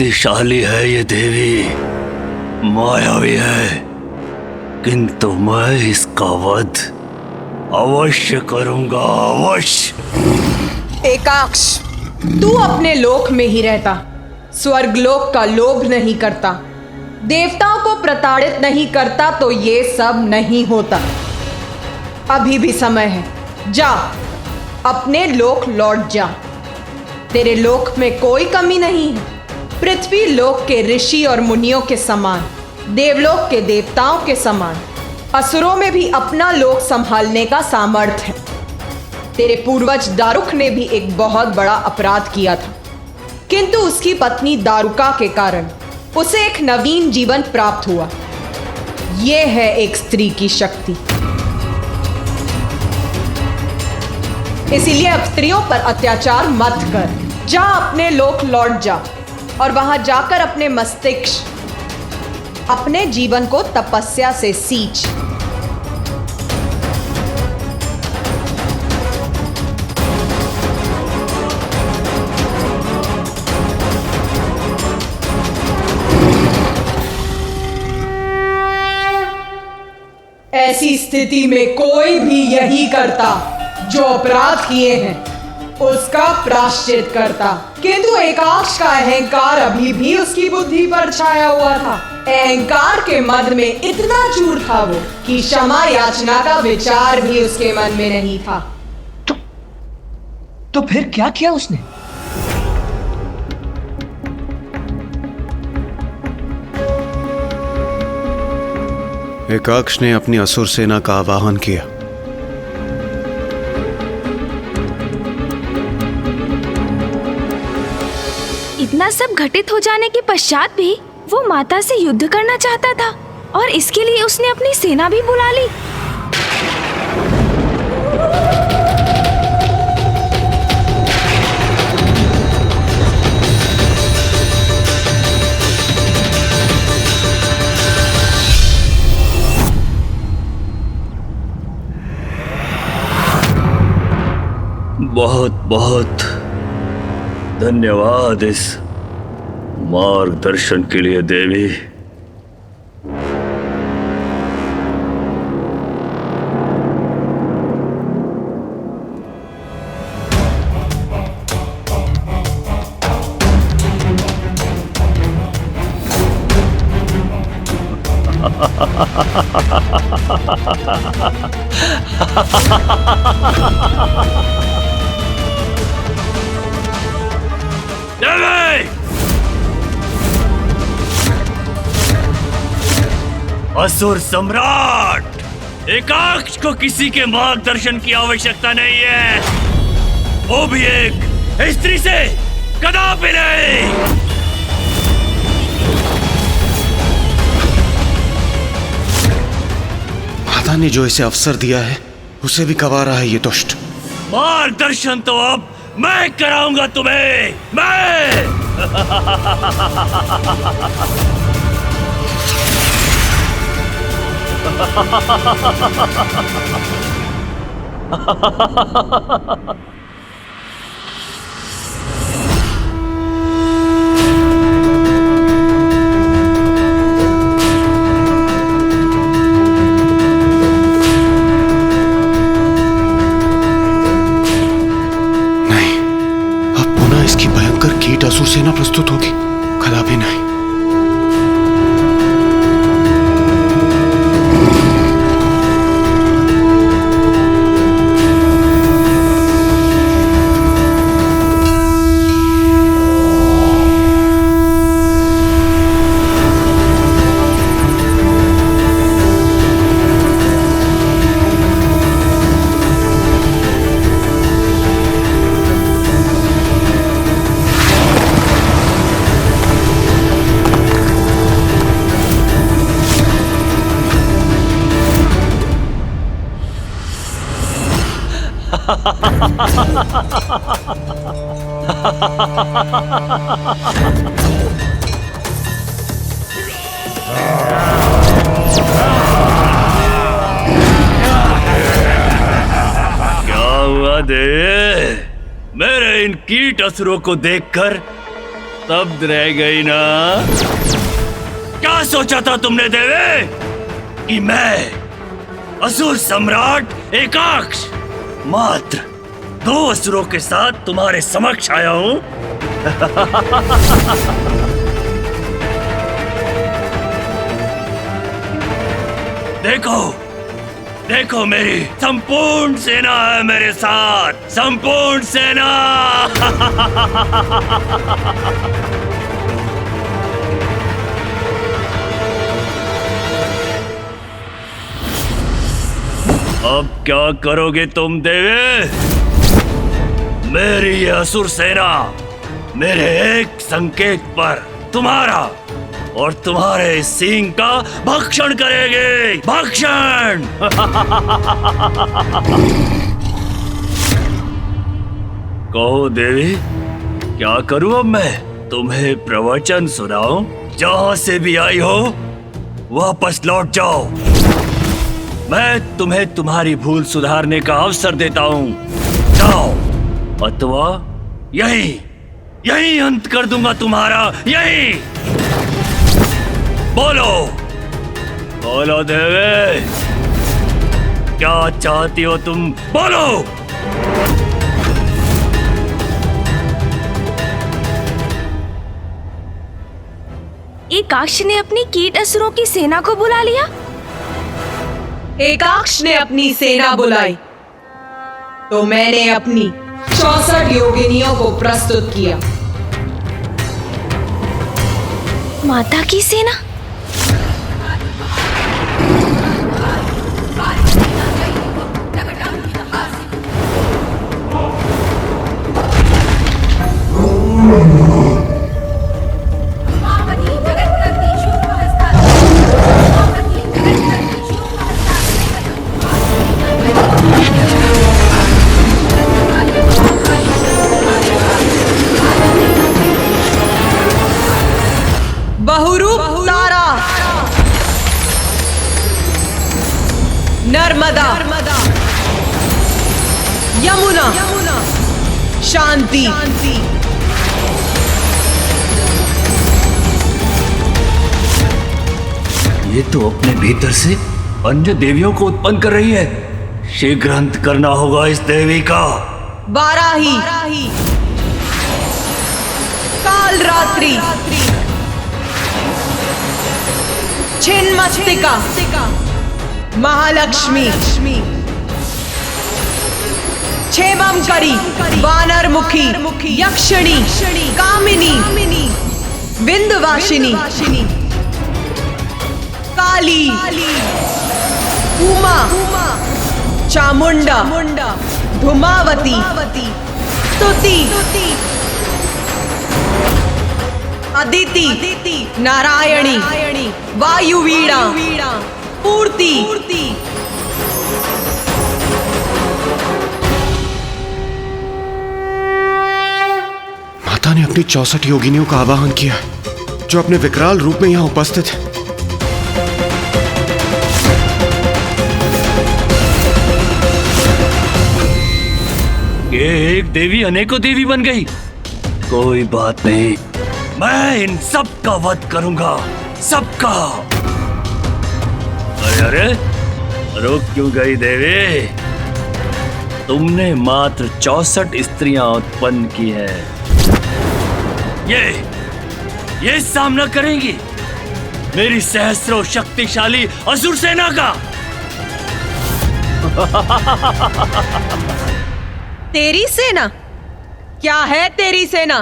शक्तिशाली है ये देवी, मायावी है, किंतु मैं इसका वध अवश्य करूंगा, अवश्य। एकाक्ष, तू अपने लोक में ही रहता, स्वर्गलोक का लोभ नहीं करता, देवताओं को प्रताड़ित नहीं करता तो ये सब नहीं होता। अभी भी समय है, जा अपने लोक लौट जा। तेरे लोक में कोई कमी नहीं है। पृथ्वी लोक के ऋषि और मुनियों के समान, देवलोक के देवताओं के समान, असुरों में भी अपना लोक संभालने का सामर्थ्य है। तेरे पूर्वज दारुक ने भी एक बहुत बड़ा अपराध किया था, किंतु उसकी पत्नी दारुका के कारण उसे एक नवीन जीवन प्राप्त हुआ। यह है एक स्त्री की शक्ति। इसीलिए अब स्त्रियों पर अत्याचार मत कर। जा अपने लोक लौट जा और वहां जाकर अपने मस्तिष्क, अपने जीवन को तपस्या से सींच। ऐसी स्थिति में कोई भी यही करता, जो अपराध किए हैं उसका प्रायश्चित करता। किंतु एकाक्ष का अहंकार अभी भी उसकी बुद्धि पर छाया हुआ था। अहंकार के मद में इतना चूर था वो कि क्षमा याचना का विचार भी उसके मन में नहीं था। तो फिर क्या किया उसने? एकाक्ष ने अपनी असुर सेना का आवाहन किया। इतना सब घटित हो जाने के पश्चात भी वो माता से युद्ध करना चाहता था और इसके लिए उसने अपनी सेना भी बुला ली। बहुत बहुत धन्यवाद इस मार्गदर्शन के लिए देवी। असुर सम्राट एकाक्ष को किसी के मार्गदर्शन की आवश्यकता नहीं है, वो भी एक स्त्री से कदापि नहीं। माता ने जो इसे अवसर दिया है उसे भी गंवा रहा है ये दुष्ट। मार्गदर्शन तो अब मैं कराऊंगा तुम्हें, मैं। कीट असुर सेना प्रस्तुत होगी, कदापि नहीं। क्या हुआ देव? मेरे इन कीट असुरों को देखकर स्तब्ध रह गई ना? क्या सोचा था तुमने देवी कि मैं असुर सम्राट एकाक्ष मात्र 2 असुरों के साथ तुम्हारे समक्ष आया हूं? देखो देखो, मेरी संपूर्ण सेना है मेरे साथ, संपूर्ण सेना। अब क्या करोगे तुम देवी? मेरी ये असुर सेना मेरे एक संकेत पर तुम्हारा और तुम्हारे सींग का भक्षण करेगी, भक्षण। कहो देवी, क्या करूं अब मैं? तुम्हें प्रवचन सुनाऊं? जहां से भी आई हो वापस लौट जाओ। मैं तुम्हें तुम्हारी भूल सुधारने का अवसर देता हूं। जाओ, अथवा यही अंत कर दूंगा तुम्हारा, यही। बोलो बोलो देवी, क्या चाहती हो तुम? बोलो। एकाक्ष ने अपनी कीट असुरों की सेना को बुला लिया। एकाक्ष ने अपनी सेना बुलाई तो मैंने अपनी 64 योगिनियों को प्रस्तुत किया। माता की सेना? बहुरूप तारा, नर्मदा, यमुना, शांति, ये तो अपने भीतर से अन्य देवियों को उत्पन्न कर रही है। शीघ्र अंत करना होगा इस देवी का। वाराही, काल रात्रि, छिन्नमस्तिका, महालक्ष्मी, क्षेमंकरी, वानरमुखी, यक्षिणी, कामिनी, विंध्यवासिनी, काली, उमा, चामुंडा, धूमावती, स्तुति, अदिति, नारायणी, वायुवीणा, पूर्ति, माता ने अपनी 64 योगिनियों का आवाहन किया, जो अपने विकराल रूप में यहाँ उपस्थित है। ये एक देवी अनेकों देवी बन गई। कोई बात नहीं, मैं इन सब का वध करूंगा, सबका। अरे रुक क्यों गई देवी? तुमने मात्र 64 स्त्रियां उत्पन्न की है। ये सामना करेंगी मेरी सहस्रों शक्तिशाली असुर सेना का। तेरी सेना? क्या है तेरी सेना?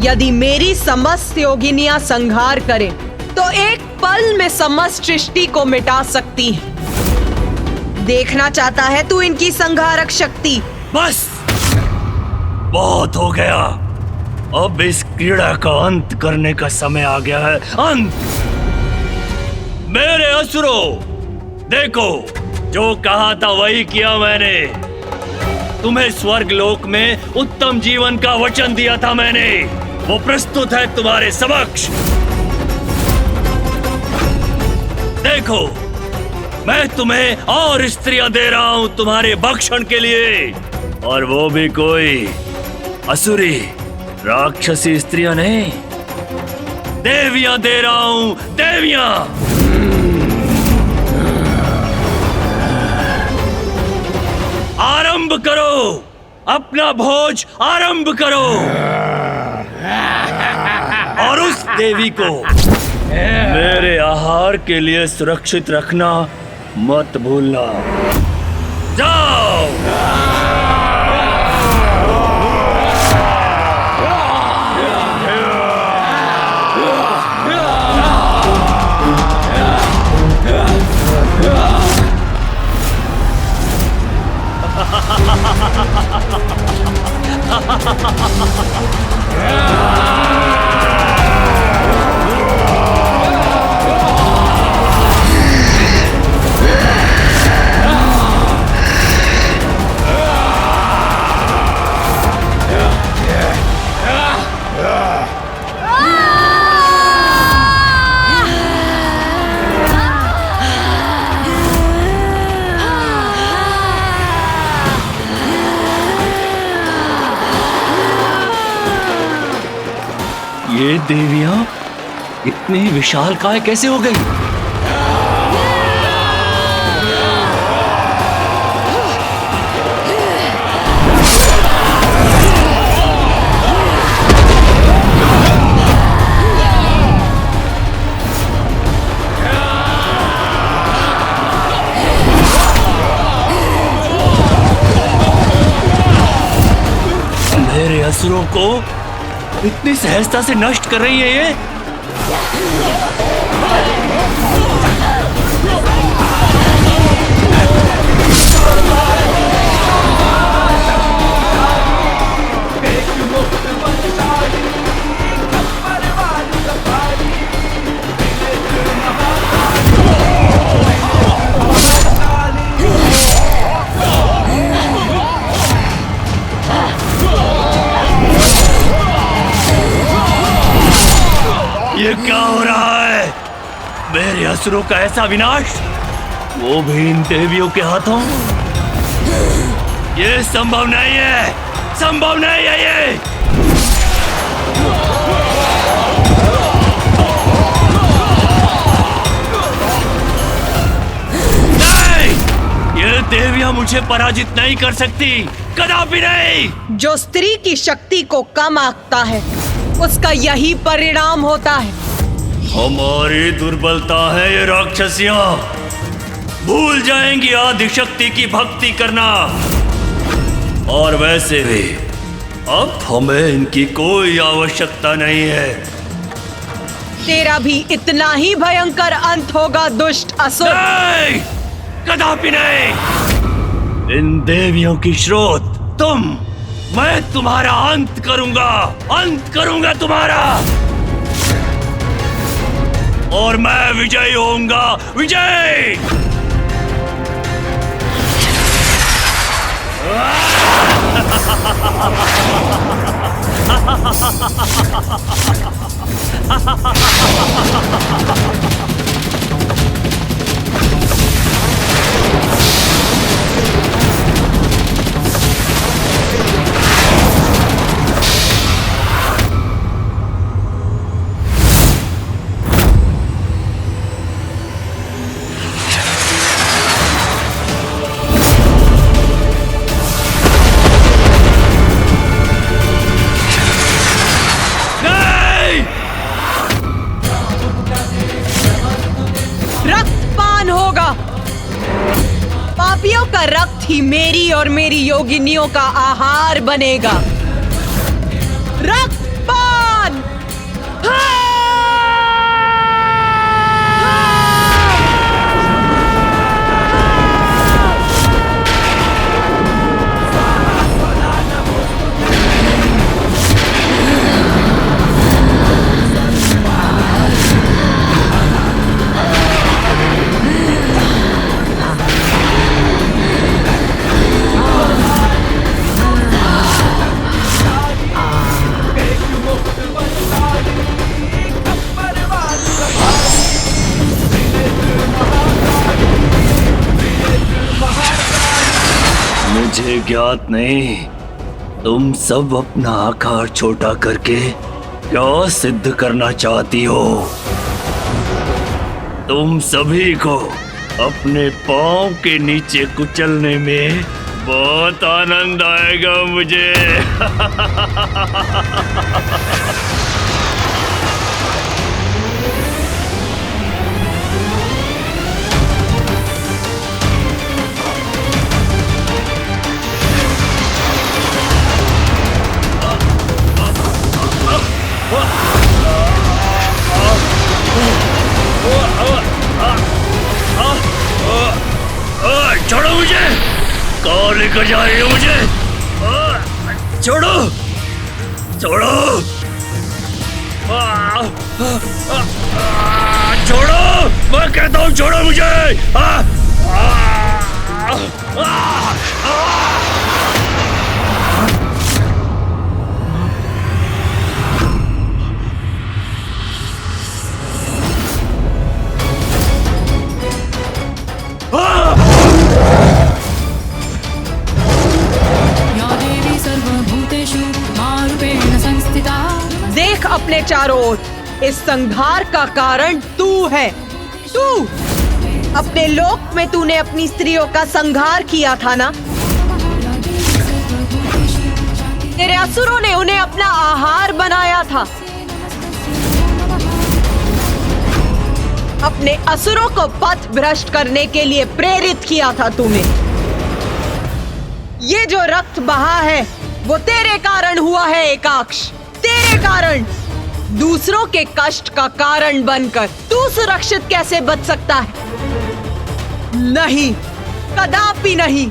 यदि मेरी समस्त योगिनियां संहार करें तो एक पल में समस्त सृष्टि को मिटा सकती हैं। देखना चाहता है तू इनकी संहारक शक्ति? बस बहुत हो गया। अब इस क्रीड़ा का अंत करने का समय आ गया है। अंत। मेरे असुरों, देखो, जो कहा था वही किया मैंने। तुम्हें स्वर्ग लोक में उत्तम जीवन का वचन दिया था मैंने, वो प्रस्तुत है तुम्हारे समक्ष। देखो, मैं तुम्हें और स्त्रियां दे रहा हूं तुम्हारे भक्षण के लिए, और वो भी कोई असुरी राक्षसी स्त्रियां नहीं, देवियां दे रहा हूं, देवियां। आरंभ करो, अपना भोज आरंभ करो। और उस देवी को मेरे आहार के लिए सुरक्षित रखना मत भूलना। जाओ। ये देवियां इतनी विशालकाय कैसे हो गई? मेरे असुरों को इतनी सहजता से नष्ट कर रही है ये। ये क्या हो रहा है? मेरे असुरों का ऐसा विनाश, वो भी इन देवियों के हाथों? ये संभव नहीं है, संभव नहीं है ये। नहीं, ये देवियां मुझे पराजित नहीं कर सकती, कदापि नहीं। जो स्त्री की शक्ति को कम आंकता है उसका यही परिणाम होता है। हमारी दुर्बलता है ये राक्षसियां, भूल जाएंगी आदिशक्ति की भक्ति करना। और वैसे भी अब हमें इनकी कोई आवश्यकता नहीं है। तेरा भी इतना ही भयंकर अंत होगा दुष्ट असुर। नहीं, कदापि नहीं। इन देवियों की स्रोत तुम, मैं तुम्हारा अंत करूंगा तुम्हारा। और मैं विजयी होऊंगा, विजय। पापियों का रक्त ही मेरी और मेरी योगिनियों का आहार बनेगा। रक्तपान। मुझे ज्ञात नहीं तुम सब अपना आकार छोटा करके क्या सिद्ध करना चाहती हो? तुम सभी को अपने पांव के नीचे कुचलने में बहुत आनंद आएगा मुझे। छोड़ो मुझे, कहाँ लेकर जा रही हो मुझे? छोड़ो, छोड़ो, छोड़ो, मैं कहता हूँ छोड़ो मुझे। देख अपने चारों ओर, इस संहार का कारण तू है। तू अपने लोक में तूने अपनी स्त्रियों का संहार किया था ना? तेरे असुरों ने उन्हें अपना आहार बनाया था। अपने असुरों को पथ भ्रष्ट करने के लिए प्रेरित किया था तूने। ये जो रक्त बहा है वो तेरे कारण हुआ है एकाक्ष, तेरे कारण। दूसरों के कष्ट का कारण बनकर तू सुरक्षित कैसे बच सकता है? नहीं, कदापि नहीं।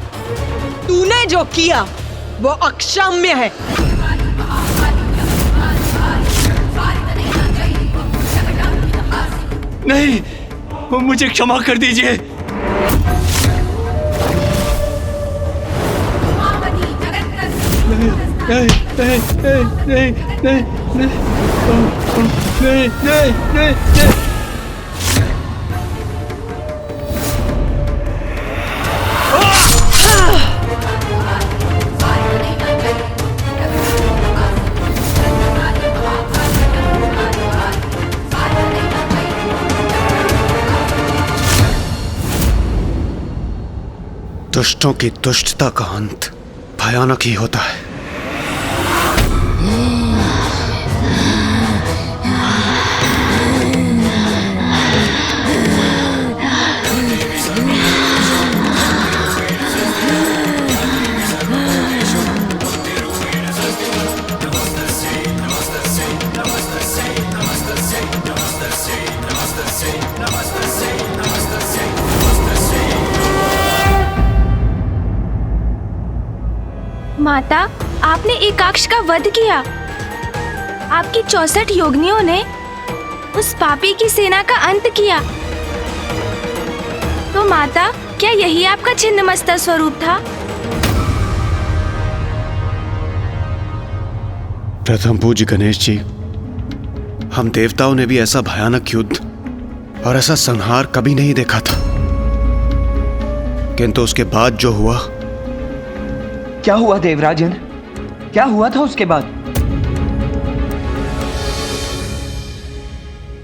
तूने जो किया वो अक्षम्य है। नहीं, मुझे क्षमा कर दीजिए। नहीं, नहीं, नहीं, नहीं, नहीं, नहीं, नहीं, नहीं, नहीं। दुष्टों की दुष्टता का अंत भयानक ही होता है। माता, आपने एकाक्ष का वध किया। आपकी 64 योगिनियों ने उस पापी की सेना का अंत किया। तो माता, क्या यही आपका छिन्नमस्ता स्वरूप था? प्रथम पूज्य गणेश जी, हम देवताओं ने भी ऐसा भयानक युद्ध और ऐसा संहार कभी नहीं देखा था। किंतु उसके बाद जो हुआ। क्या हुआ देवराजन? क्या हुआ था उसके बाद?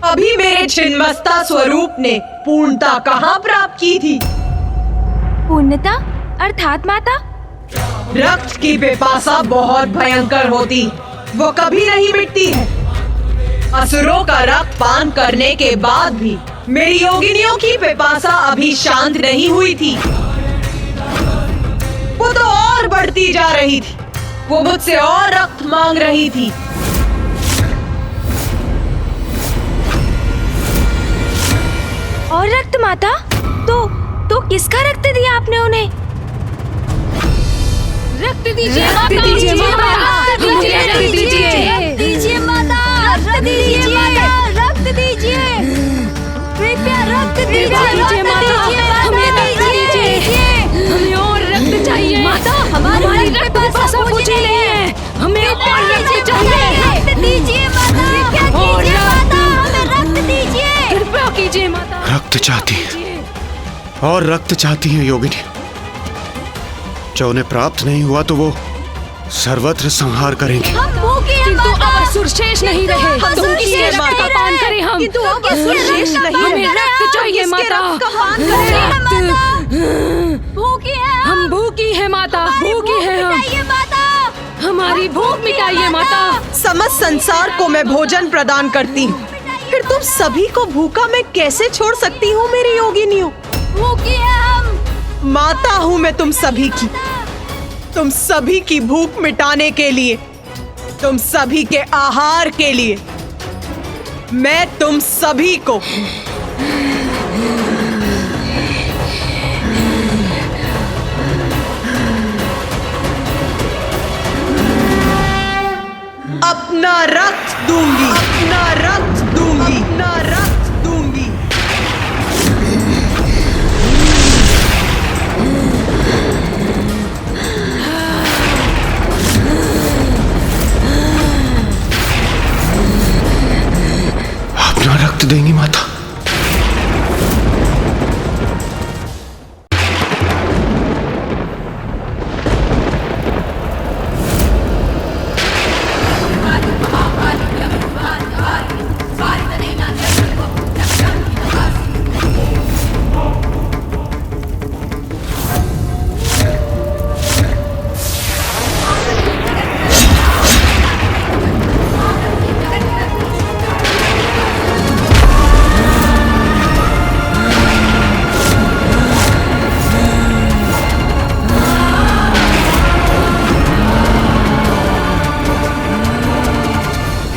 अभी मेरे छिन्नमस्ता स्वरूप ने पूर्णता कहाँ प्राप्त की थी? पूर्णता अर्थात माता? रक्त की पिपासा बहुत भयंकर होती, वो कभी नहीं मिटती है। असुरों का रक्त पान करने के बाद भी मेरी योगिनियों की पिपासा अभी शांत नहीं हुई थी। वो तो और बढ़ती जा रही थी। वो मुझसे और रक्त मांग रही थी। और रक्त माता? तो किसका रक्त दिया आपने उन्हें? रक्त दीजिए माता, रक्त दीजिए माता, रक्त दीजिए माता, रक्त दीजिए माता, रक्त दीजिए, कृपया रक्त दीजिए माता, हमें दीजिए, हमें और रक्त चाहिए माता, हमारी रक्त पिपासा बुझी नहीं है, हमें और रक्त चाहिए, रक्त दीजिए माता, कृपया कीजिए माता, हमें रक्त दीजिए, कृपया कीजिए माता। रक्त चाहती है और रक्त चाहती है योगिनी। जो उन्हें प्राप्त नहीं हुआ तो वो सर्वत्र संहार करेंगे। हम भूखे हैं किंतु अब माता। असुर शेष नहीं रहे। हम तुम असुर किसके शेष रक्त नहीं का रहे। पान करें हम? किंतु अब असुर शेष नहीं हमें रहे। रक्त चाहिए किसके माता। रक्त का पान करें? भूखी है हम भूखी है माता, भूखी है हम। मिटाइए माता। हमारी भूख मिटाइए माता। समस्त संसार को मैं भोजन प्रदान करती हूँ, फिर तुम सभी को भूखा मैं कैसे छोड़ सकती हूँ मेरी योगिनियों? भूखी है हम। माता हूँ मैं तुम सभी की, तुम सभी की भूख मिटाने के लिए, तुम सभी के आहार के लिए मैं तुम सभी को अपना रक्त दूंगी, अपना रक्त दूंगी, अपना रक्त दूंगी। अपना रक्त देंगी माता।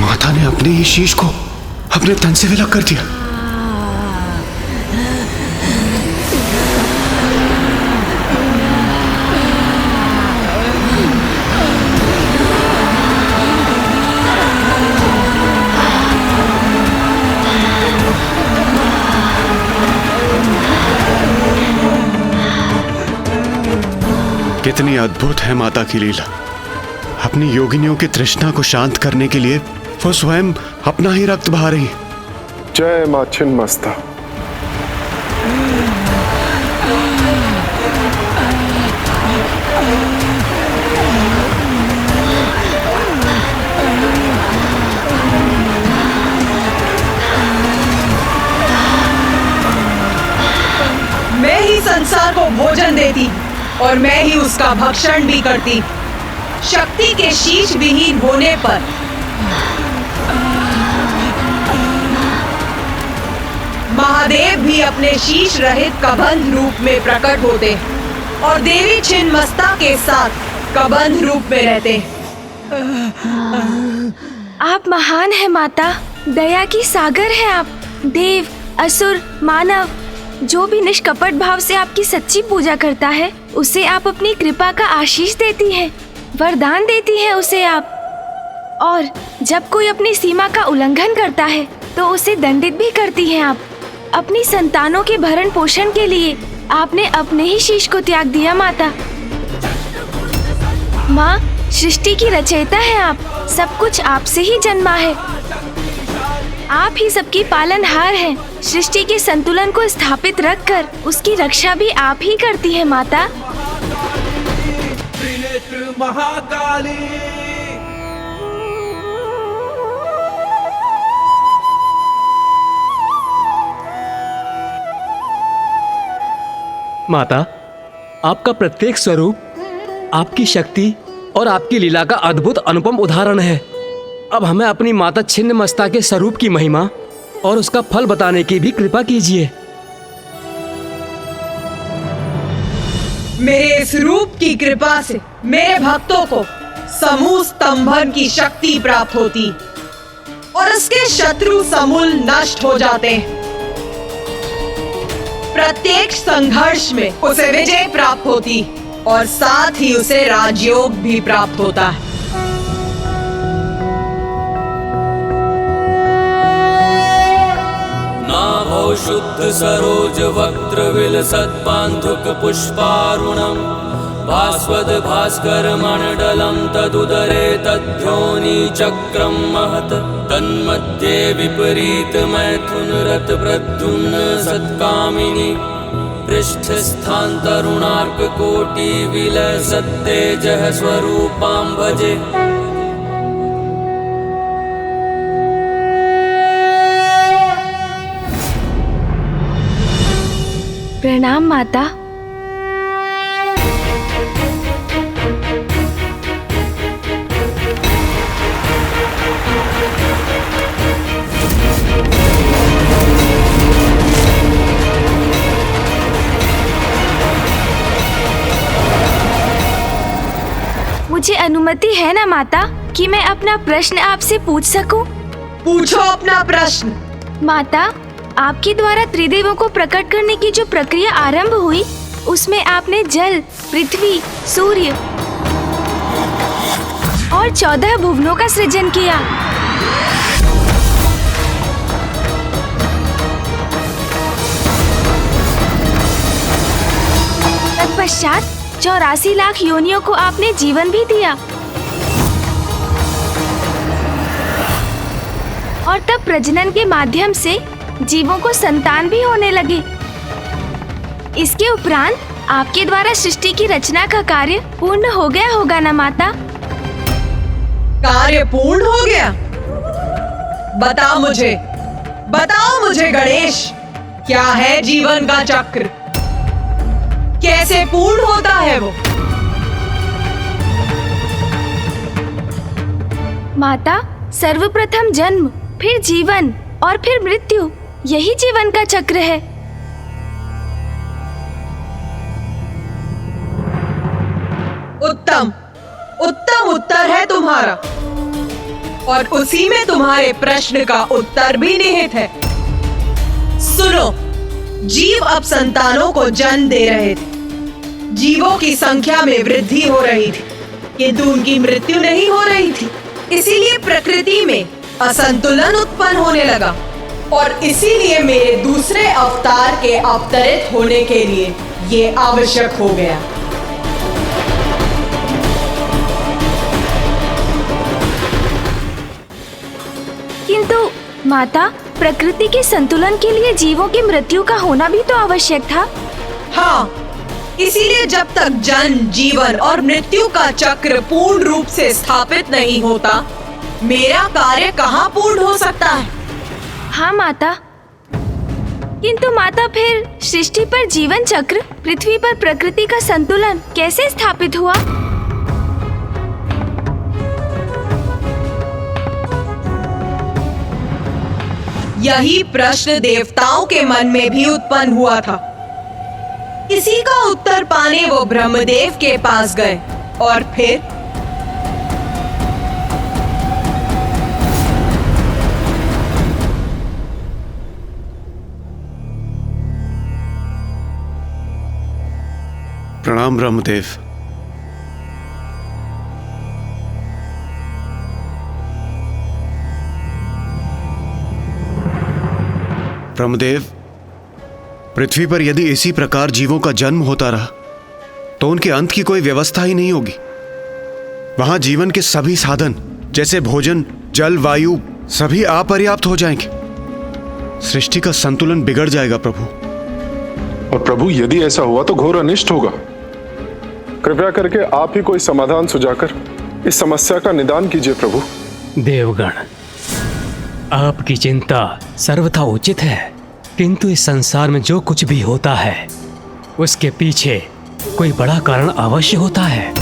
माता ने अपने ही शीश को अपने तन से विलग कर दिया। कितनी अद्भुत है माता की लीला। अपनी योगिनियों की तृष्णा को शांत करने के लिए वो स्वयं अपना ही रक्त बहा रही है। जय मां छिन्नमस्ता। मैं ही संसार को भोजन देती और मैं ही उसका भक्षण भी करती। शक्ति के शीश विहीन होने पर महादेव भी अपने शीश रहित कबंध रूप में प्रकट होते और देवी छिन्नमस्ता के साथ कबंध रूप में रहते। आप महान है माता, दया की सागर है आप। देव, असुर, मानव जो भी निष्कपट भाव से आपकी सच्ची पूजा करता है उसे आप अपनी कृपा का आशीष देती हैं, वरदान देती हैं उसे आप। और जब कोई अपनी सीमा का उल्लंघन करता है तो उसे दंडित भी करती हैं आप। अपनी संतानों के भरण पोषण के लिए आपने अपने ही शीश को त्याग दिया माता। माँ, सृष्टि की रचयिता है आप, सब कुछ आपसे ही जन्मा है। आप ही सबकी पालनहार हैं। सृष्टि के संतुलन को स्थापित रखकर उसकी रक्षा भी आप ही करती है माता। माता, आपका प्रत्येक स्वरूप आपकी शक्ति और आपकी लीला का अद्भुत अनुपम उदाहरण है। अब हमें अपनी माता छिन्नमस्ता के स्वरूप की महिमा और उसका फल बताने की भी कृपा कीजिए। मेरे इस रूप की कृपा से मेरे भक्तों को समूह स्तंभन की शक्ति प्राप्त होती और उसके शत्रु समूल नष्ट हो जाते हैं। प्रत्येक संघर्ष में उसे विजय प्राप्त होती और साथ ही उसे राजयोग भी प्राप्त होता है। नाभौ शुद्ध सरोज वक्त्र विलसत् पान्धुक पुष्पारुणम् भास्वद भास्कर मंडलम तदुदरे तद्योनि चक्रम महत तन्मध्ये विपरीत मैथुन रत प्रद्युम्न सत्कामिनी पृष्ठस्थान तरुणार्ककोटि विलसत्तेजः स्वरूपां भजे। प्रणाम माता। मुझे अनुमति है ना माता कि मैं अपना प्रश्न आपसे पूछ सकूं? पूछो अपना प्रश्न। माता, आपके द्वारा त्रिदेवों को प्रकट करने की जो प्रक्रिया आरंभ हुई, उसमें आपने जल, पृथ्वी, सूर्य और 14 भुवनों का सृजन किया। तत्पश्चात 84 लाख योनियों को आपने जीवन भी दिया और तब प्रजनन के माध्यम से जीवों को संतान भी होने लगे। इसके उपरांत आपके द्वारा सृष्टि की रचना का कार्य पूर्ण हो गया होगा ना माता? कार्य पूर्ण हो गया? बताओ मुझे गणेश, क्या है जीवन का चक्र? कैसे पूर्ण होता है वो? माता, सर्वप्रथम जन्म, फिर जीवन और फिर मृत्यु, यही जीवन का चक्र है। उत्तम उत्तर है तुम्हारा, और उसी में तुम्हारे प्रश्न का उत्तर भी निहित है। सुनो, जीव अब संतानों को जन्म दे रहे थे। जीवों की संख्या में वृद्धि हो रही थी, किंतु उनकी मृत्यु नहीं हो रही थी। इसीलिए प्रकृति में असंतुलन उत्पन्न होने लगा, और इसीलिए मेरे दूसरे अवतार के अवतरित होने के लिए ये आवश्यक हो गया। किंतु माता, प्रकृति के संतुलन के लिए जीवों की मृत्यु का होना भी तो आवश्यक था। हाँ, इसीलिए जब तक जन्म, जीवन और मृत्यु का चक्र पूर्ण रूप से स्थापित नहीं होता, मेरा कार्य कहाँ पूर्ण हो सकता है? हाँ माता, किंतु माता, फिर सृष्टि पर जीवन चक्र, पृथ्वी पर प्रकृति का संतुलन कैसे स्थापित हुआ? यही प्रश्न देवताओं के मन में भी उत्पन्न हुआ था। इसी का उत्तर पाने वो ब्रह्मदेव के पास गए, और फिर प्रणाम ब्रह्मदेव। ब्रह्मदेव, पृथ्वी पर यदि इसी प्रकार जीवों का जन्म होता रहा तो उनके अंत की कोई व्यवस्था ही नहीं होगी। वहां जीवन के सभी साधन जैसे भोजन, जल, वायु सभी अपर्याप्त हो जाएंगे। सृष्टि का संतुलन बिगड़ जाएगा प्रभु। और प्रभु, यदि ऐसा हुआ तो घोर अनिष्ट होगा। कृपया करके आप ही कोई समाधान सुझाकर इस समस्या का निदान कीजिए प्रभु। देवगण, आपकी चिंता सर्वथा उचित है, किंतु इस संसार में जो कुछ भी होता है उसके पीछे कोई बड़ा कारण अवश्य होता है।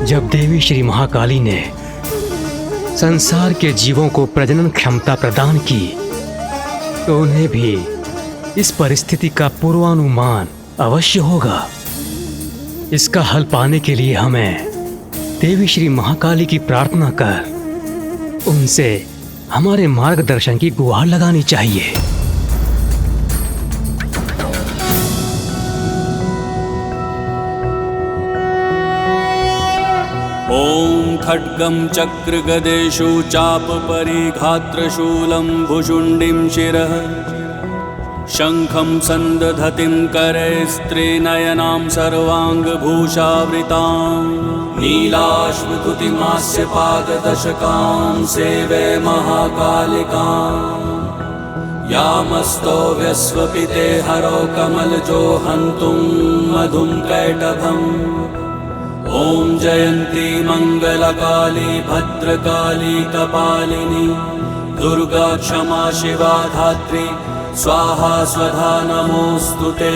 जब देवी श्री महाकाली ने संसार के जीवों को प्रजनन क्षमता प्रदान की तो उन्हें भी इस परिस्थिति का पूर्वानुमान अवश्य होगा। इसका हल पाने के लिए हमें देवी श्री महाकाली की प्रार्थना कर उनसे हमारे मार्गदर्शन की गुहार लगानी चाहिए। ओम खड्गम चक्र गदेषु चाप परिघात्रशूलं भुशुंडिं शिरः शंखं संदधतिं करे स्त्रीनयनां सर्वांगभूषावृतां नीलाश्वतुतिमास्य पाददशकां सेवे महाकालिकां यामस्तो व्यस्वपिते हरो कमलजो हन्तुं मधुं कैटभम्। ॐ जयन्ती मङ्गलकाली भद्रकाली कपालिनी दुर्गा क्षमा शिवा धात्री स्वाहा स्वधा नमोस्तुते।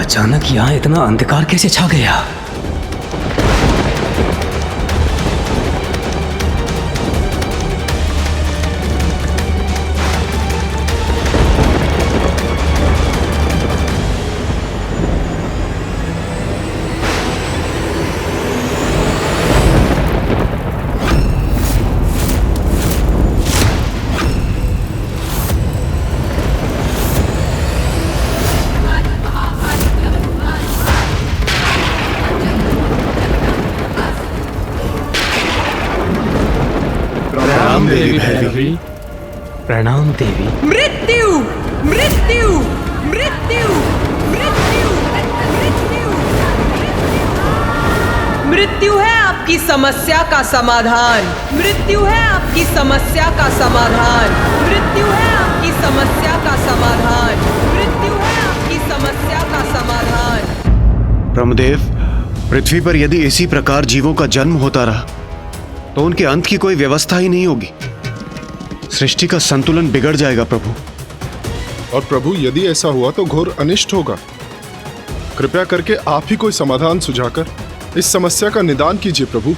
अचानक यहाँ इतना अंधकार कैसे छा गया? प्रणाम देवी भैरवी। प्रणाम देवी। मृत्यु मृत्यु मृत्यु मृत्यु मृत्यु मृत्यु है आपकी समस्या का समाधान। मृत्यु है आपकी समस्या का समाधान। मृत्यु है आपकी समस्या का समाधान। मृत्यु है आपकी समस्या का समाधान। ब्रह्मदेव, पृथ्वी पर यदि इसी प्रकार जीवों का जन्म होता रहा तो उनके अंत की कोई व्यवस्था ही नहीं होगी। सृष्टि का संतुलन बिगड़ जाएगा प्रभु। और प्रभु यदि ऐसा हुआ तो घोर अनिष्ट होगा। कृपया करके आप ही कोई समाधान सुझाकर इस समस्या का निदान कीजिए प्रभु।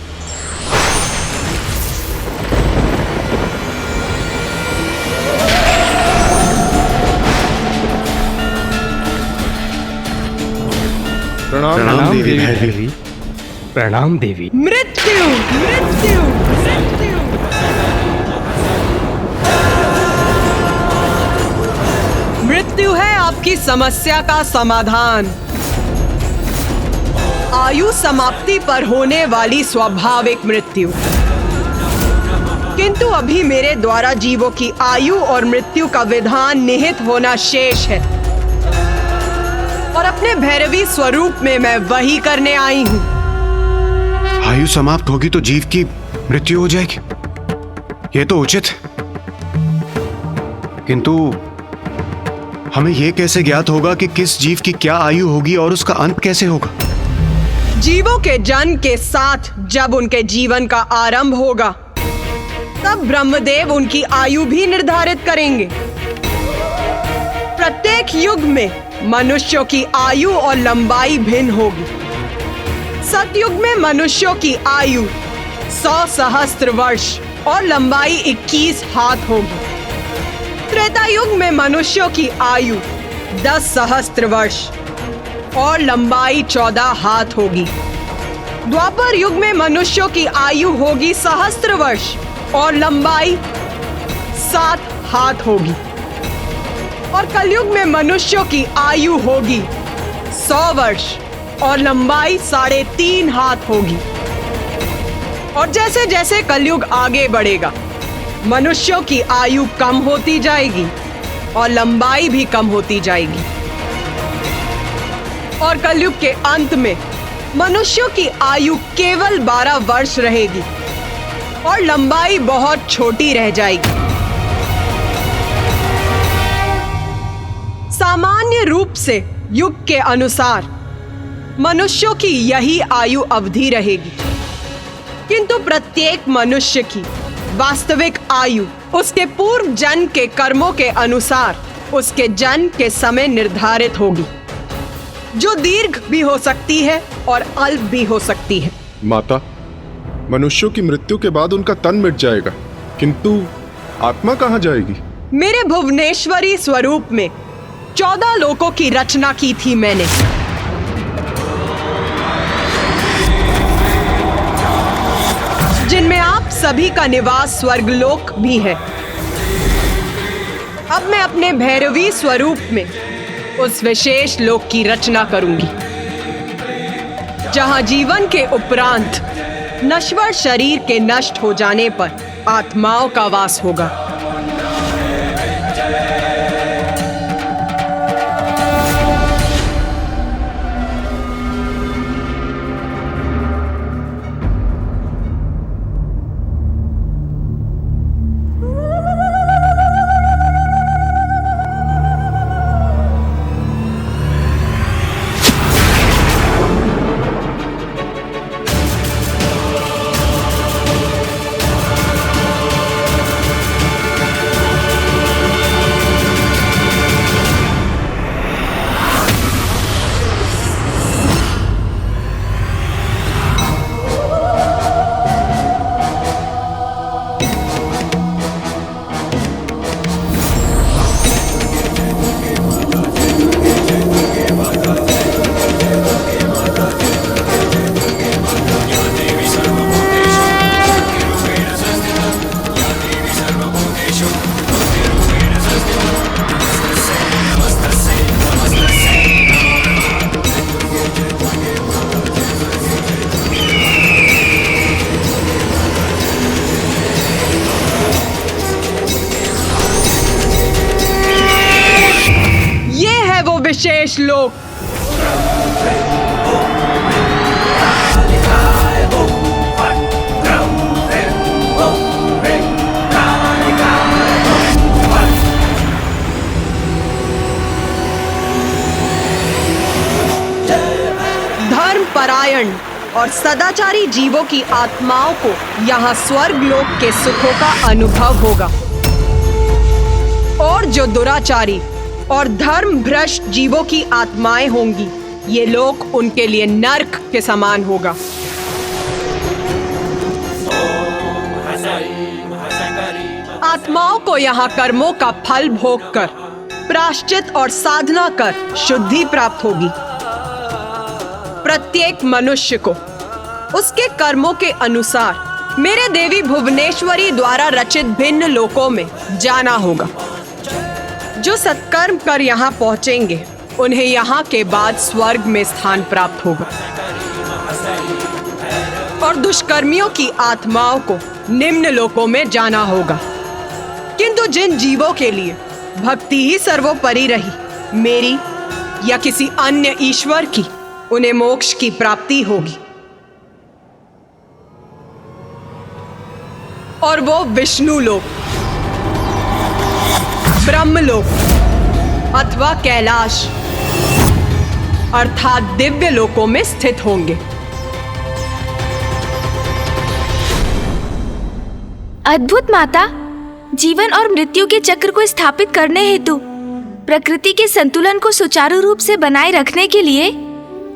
प्रणाम देवी भैरवी। प्रणाम देवी। मृत्यु मृत्यु मृत्यु मृत्यु है आपकी समस्या का समाधान। आयु समाप्ति पर होने वाली स्वाभाविक मृत्यु। किंतु अभी मेरे द्वारा जीवों की आयु और मृत्यु का विधान निहित होना शेष है और अपने भैरवी स्वरूप में मैं वही करने आई हूँ। आयु समाप्त होगी तो जीव की मृत्यु हो जाएगी, ये तो उचित है। किंतु हमें यह कैसे ज्ञात होगा कि किस जीव की क्या आयु होगी और उसका अंत कैसे होगा? जीवों के जन्म के साथ जब उनके जीवन का आरंभ होगा तब ब्रह्मदेव उनकी आयु भी निर्धारित करेंगे। प्रत्येक युग में मनुष्यों की आयु और लंबाई भिन्न होगी। सतयुग में मनुष्यों की आयु 100 सहस्त्र वर्ष और लंबाई 21 हाथ होगी। त्रेता युग में मनुष्यों की आयु 10 सहस्त्र वर्ष और लंबाई 14 हाथ होगी। द्वापर युग में मनुष्यों की आयु होगी सहस्त्र वर्ष और लंबाई 7 हाथ होगी। और कलयुग में मनुष्यों की आयु होगी 100 वर्ष और लंबाई 3.5 हाथ होगी। और जैसे जैसे कलयुग आगे बढ़ेगा मनुष्यों की आयु कम होती जाएगी और लंबाई भी कम होती जाएगी। और कलयुग के अंत में मनुष्यों की आयु केवल 12 वर्ष रहेगी और लंबाई बहुत छोटी रह जाएगी। सामान्य रूप से युग के अनुसार मनुष्यों की यही आयु अवधि रहेगी, किंतु प्रत्येक मनुष्य की वास्तविक आयु उसके पूर्व जन्म के कर्मों के अनुसार उसके जन्म के समय निर्धारित होगी, जो दीर्घ भी हो सकती है और अल्प भी हो सकती है। माता, मनुष्यों की मृत्यु के बाद उनका तन मिट जाएगा, किंतु आत्मा कहाँ जाएगी? मेरे भुवनेश्वरी स्वरूप में 14 लोकों की रचना की थी मैंने। जिनमें आप सभी का निवास स्वर्गलोक भी है। अब मैं अपने भैरवी स्वरूप में उस विशेष लोक की रचना करूंगी, जहां जीवन के उपरांत नश्वर शरीर के नष्ट हो जाने पर आत्माओं का वास होगा। शेष लोक। धर्म परायण और सदाचारी जीवों की आत्माओं को यहाँ स्वर्ग लोक के सुखों का अनुभव होगा, और जो दुराचारी और धर्म भ्रष्ट जीवों की आत्माएं होंगी, ये लोक उनके लिए नर्क के समान होगा। आत्माओं को यहाँ कर्मों का फल भोग कर, प्रायश्चित और साधना कर शुद्धि प्राप्त होगी। प्रत्येक मनुष्य को उसके कर्मों के अनुसार मेरे देवी भुवनेश्वरी द्वारा रचित भिन्न लोकों में जाना होगा। जो सत्कर्म कर यहाँ पहुंचेंगे, उन्हें यहाँ के बाद स्वर्ग में स्थान प्राप्त होगा, और दुष्कर्मियों की आत्माओं को निम्न लोकों में जाना होगा। किंतु जिन जीवों के लिए भक्ति ही सर्वोपरि रही, मेरी या किसी अन्य ईश्वर की, उन्हें मोक्ष की प्राप्ति होगी, और वो विष्णु लोक, ब्रह्मलोक अथवा कैलाश अर्थात दिव्य लोकों में स्थित होंगे। अद्भुत माता, जीवन और मृत्यु के चक्र को स्थापित करने हेतु प्रकृति के संतुलन को सुचारू रूप से बनाए रखने के लिए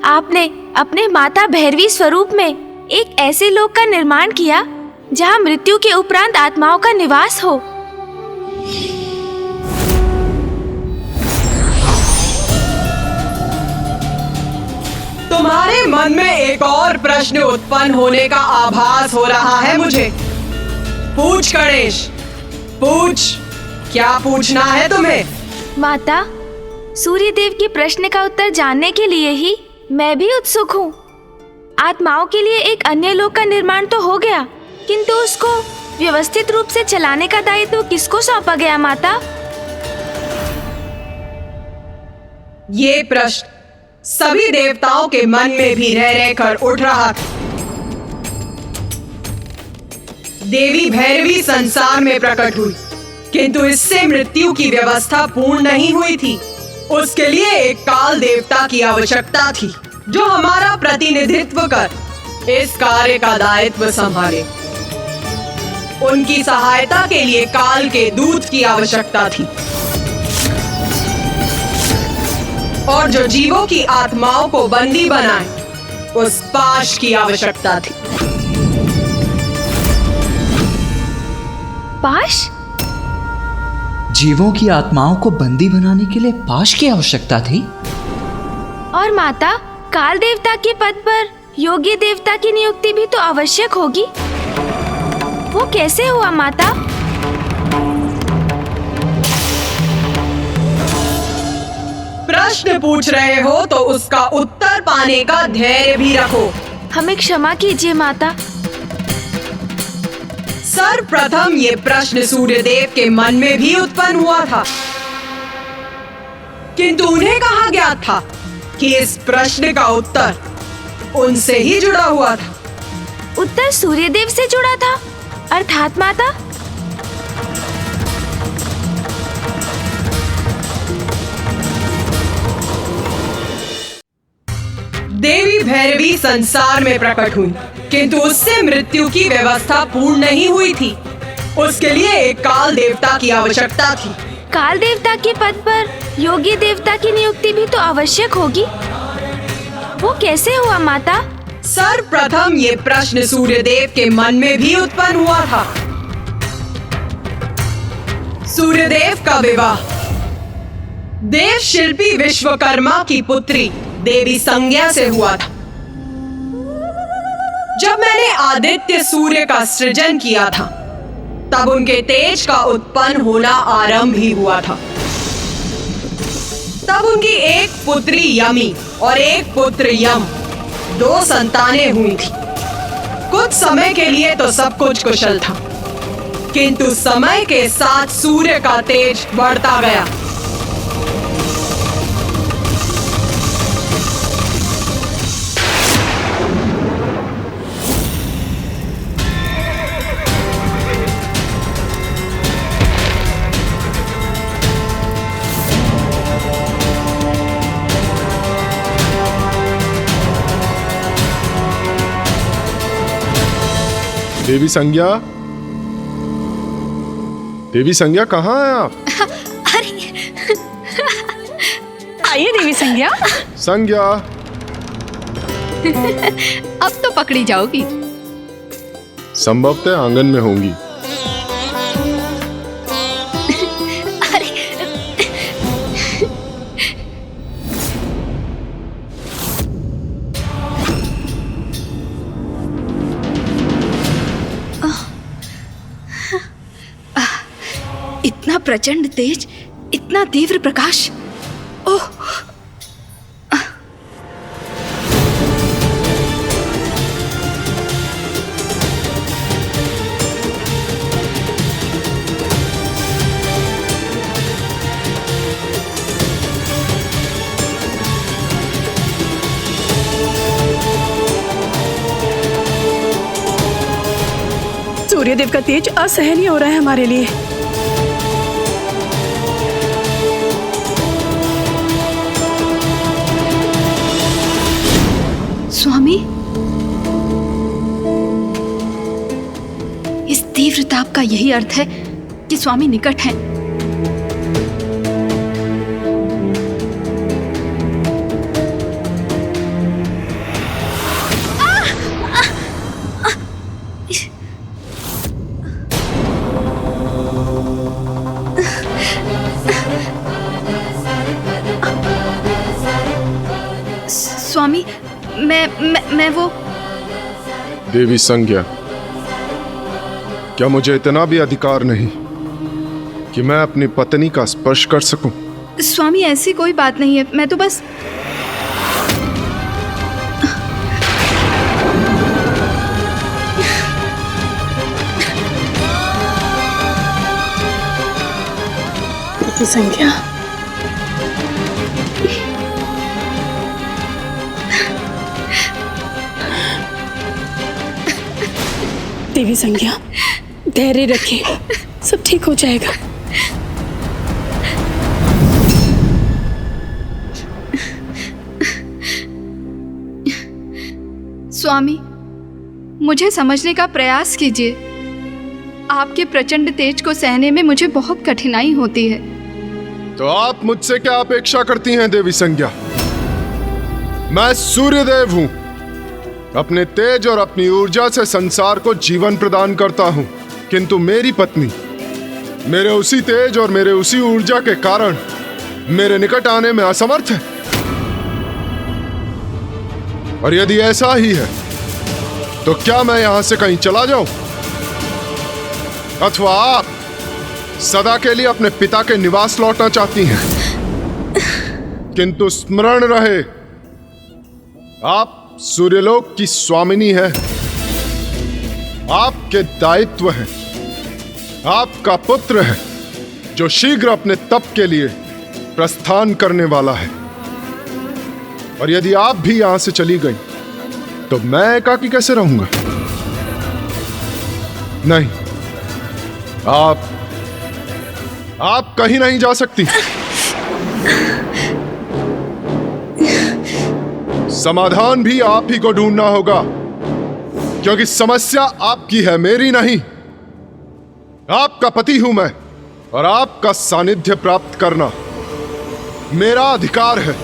आपने अपने माता भैरवी स्वरूप में एक ऐसे लोक का निर्माण किया जहां मृत्यु के उपरांत आत्माओं का निवास हो। तुम्हारे मन में एक और प्रश्न उत्पन्न होने का आभास हो रहा है मुझे। पूछ गणेश, पूछ, क्या पूछना है तुम्हें? माता, सूर्य देव के प्रश्न का उत्तर जानने के लिए ही मैं भी उत्सुक हूँ। आत्माओं के लिए एक अन्य लोक का निर्माण तो हो गया, किंतु उसको व्यवस्थित रूप से चलाने का दायित्व किसको सौंपा गया माता? ये प्रश्न सभी देवताओं के मन में भी रह रहकर उठ रहा था। देवी भैरवी संसार में प्रकट हुई, किंतु इससे मृत्यु की व्यवस्था पूर्ण नहीं हुई थी। उसके लिए एक काल देवता की आवश्यकता थी, जो हमारा प्रतिनिधित्व कर इस कार्य का दायित्व संभाले। उनकी सहायता के लिए काल के दूत की आवश्यकता थी, और जो जीवों की आत्माओं को बंदी बनाए, उस पाश की आवश्यकता थी। पाश? जीवों की आत्माओं को बंदी बनाने के लिए पाश की आवश्यकता थी? और माता, काल देवता के पद पर योग्य देवता की नियुक्ति भी तो आवश्यक होगी। वो कैसे हुआ माता? प्रश्न पूछ रहे हो तो उसका उत्तर पाने का धैर्य भी रखो। हमें क्षमा कीजिए माता। सर्वप्रथम ये प्रश्न सूर्यदेव के मन में भी उत्पन्न हुआ था, किंतु उन्हें कहा गया था कि इस प्रश्न का उत्तर उनसे ही जुड़ा हुआ था। उत्तर सूर्यदेव से जुड़ा था, अर्थात माता? देवी भैरवी संसार में प्रकट हुई, किंतु उससे मृत्यु की व्यवस्था पूर्ण नहीं हुई थी। उसके लिए एक काल देवता की आवश्यकता थी। काल देवता के पद पर योग्य देवता की नियुक्ति भी तो आवश्यक होगी। वो कैसे हुआ माता? सर्वप्रथम ये प्रश्न सूर्यदेव के मन में भी उत्पन्न हुआ था। सूर्यदेव का विवाह देव शिल्पी विश्वकर्मा की पुत्री देवी संज्ञा से हुआ था। जब मैंने आदित्य सूर्य का सृजन किया था, तब उनके तेज का उत्पन्न होना आरंभ ही हुआ था। तब उनकी एक पुत्री यमी और एक पुत्र यम, 2 संतानें हुई थी। कुछ समय के लिए तो सब कुछ कुशल था, किंतु समय के साथ सूर्य का तेज बढ़ता गया। देवी संज्ञा, देवी संज्ञा कहाँ हैं आप? अरे आइए देवी संज्ञा। संज्ञा, अब तो पकड़ी जाओगी। संभवतः आंगन में होंगी। अरे इतना प्रचंड तेज, इतना तीव्र प्रकाश। ओह, सूर्यदेव का तेज असहनीय हो रहा है हमारे लिए। स्वामी, इस तीव्र ताप का यही अर्थ है कि स्वामी निकट हैं। स्वामी, मैं वो। देवी संज्ञा, क्या मुझे इतना भी अधिकार नहीं कि मैं अपनी पत्नी का स्पर्श कर सकूं? स्वामी, ऐसी कोई बात नहीं है, मैं तो बस। देवी संज्ञा, देवी संज्ञा, धैर्य रखिए, सब ठीक हो जाएगा। स्वामी, मुझे समझने का प्रयास कीजिए। आपके प्रचंड तेज को सहने में मुझे बहुत कठिनाई होती है। तो आप मुझसे क्या अपेक्षा करती हैं देवी संज्ञा? मैं सूर्यदेव हूं। अपने तेज और अपनी ऊर्जा से संसार को जीवन प्रदान करता हूं, किंतु मेरी पत्नी मेरे उसी तेज और मेरे उसी ऊर्जा के कारण मेरे निकट आने में असमर्थ है। और यदि ऐसा ही है तो क्या मैं यहां से कहीं चला जाऊं, अथवा आप सदा के लिए अपने पिता के निवास लौटना चाहती हैं? किंतु स्मरण रहे, आप सूर्यलोक की स्वामिनी है। आपके दायित्व है, आपका पुत्र है जो शीघ्र अपने तप के लिए प्रस्थान करने वाला है। और यदि आप भी यहां से चली गई तो मैं एकाकी कैसे रहूंगा? नहीं, आप कहीं नहीं जा सकती। समाधान भी आप ही को ढूंढना होगा, क्योंकि समस्या आपकी है, मेरी नहीं। आपका पति हूं मैं, और आपका सानिध्य प्राप्त करना मेरा अधिकार है।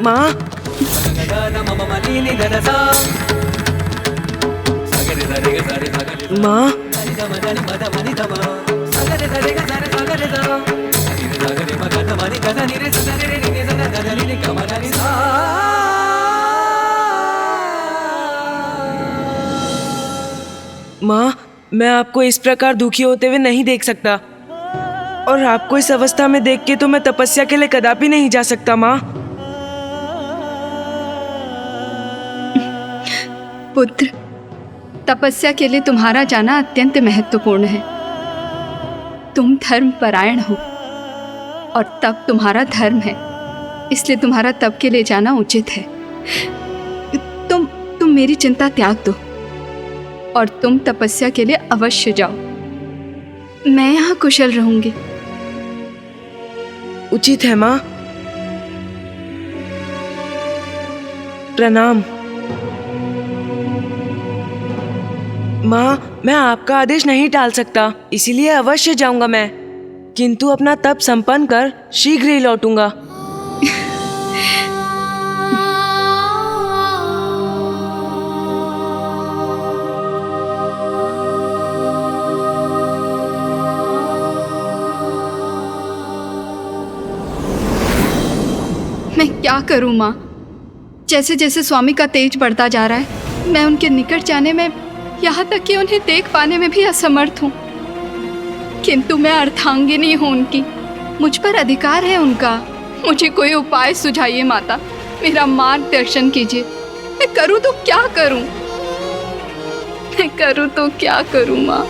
माँ, माँ, माँ, मैं आपको इस प्रकार दुखी होते हुए नहीं देख सकता, और आपको इस अवस्था में देख के तो मैं तपस्या के लिए कदापि नहीं जा सकता। माँ, पुत्र, तपस्या के लिए तुम्हारा जाना अत्यंत महत्वपूर्ण है। तुम धर्मपरायण हो और तप तुम्हारा धर्म है, इसलिए तुम्हारा तप के लिए जाना उचित है। तुम मेरी चिंता त्याग दो और तुम तपस्या के लिए अवश्य जाओ। मैं यहाँ कुशल रहूंगी। उचित है माँ। प्रणाम। माँ, मैं आपका आदेश नहीं टाल सकता, इसीलिए अवश्य जाऊंगा मैं, किंतु अपना तप संपन्न कर शीघ्र ही लौटूंगा। मैं क्या करूं माँ? जैसे जैसे स्वामी का तेज बढ़ता जा रहा है, मैं उनके निकट जाने में, यहाँ तक कि उन्हें देख पाने में भी असमर्थ हूँ। किंतु मैं अर्धांगिनी हूँ उनकी, मुझ पर अधिकार है उनका। मुझे कोई उपाय सुझाइए माता, मेरा मार्गदर्शन कीजिए। मैं करूँ तो क्या करूँ? मैं करूँ तो क्या करूँ माँ?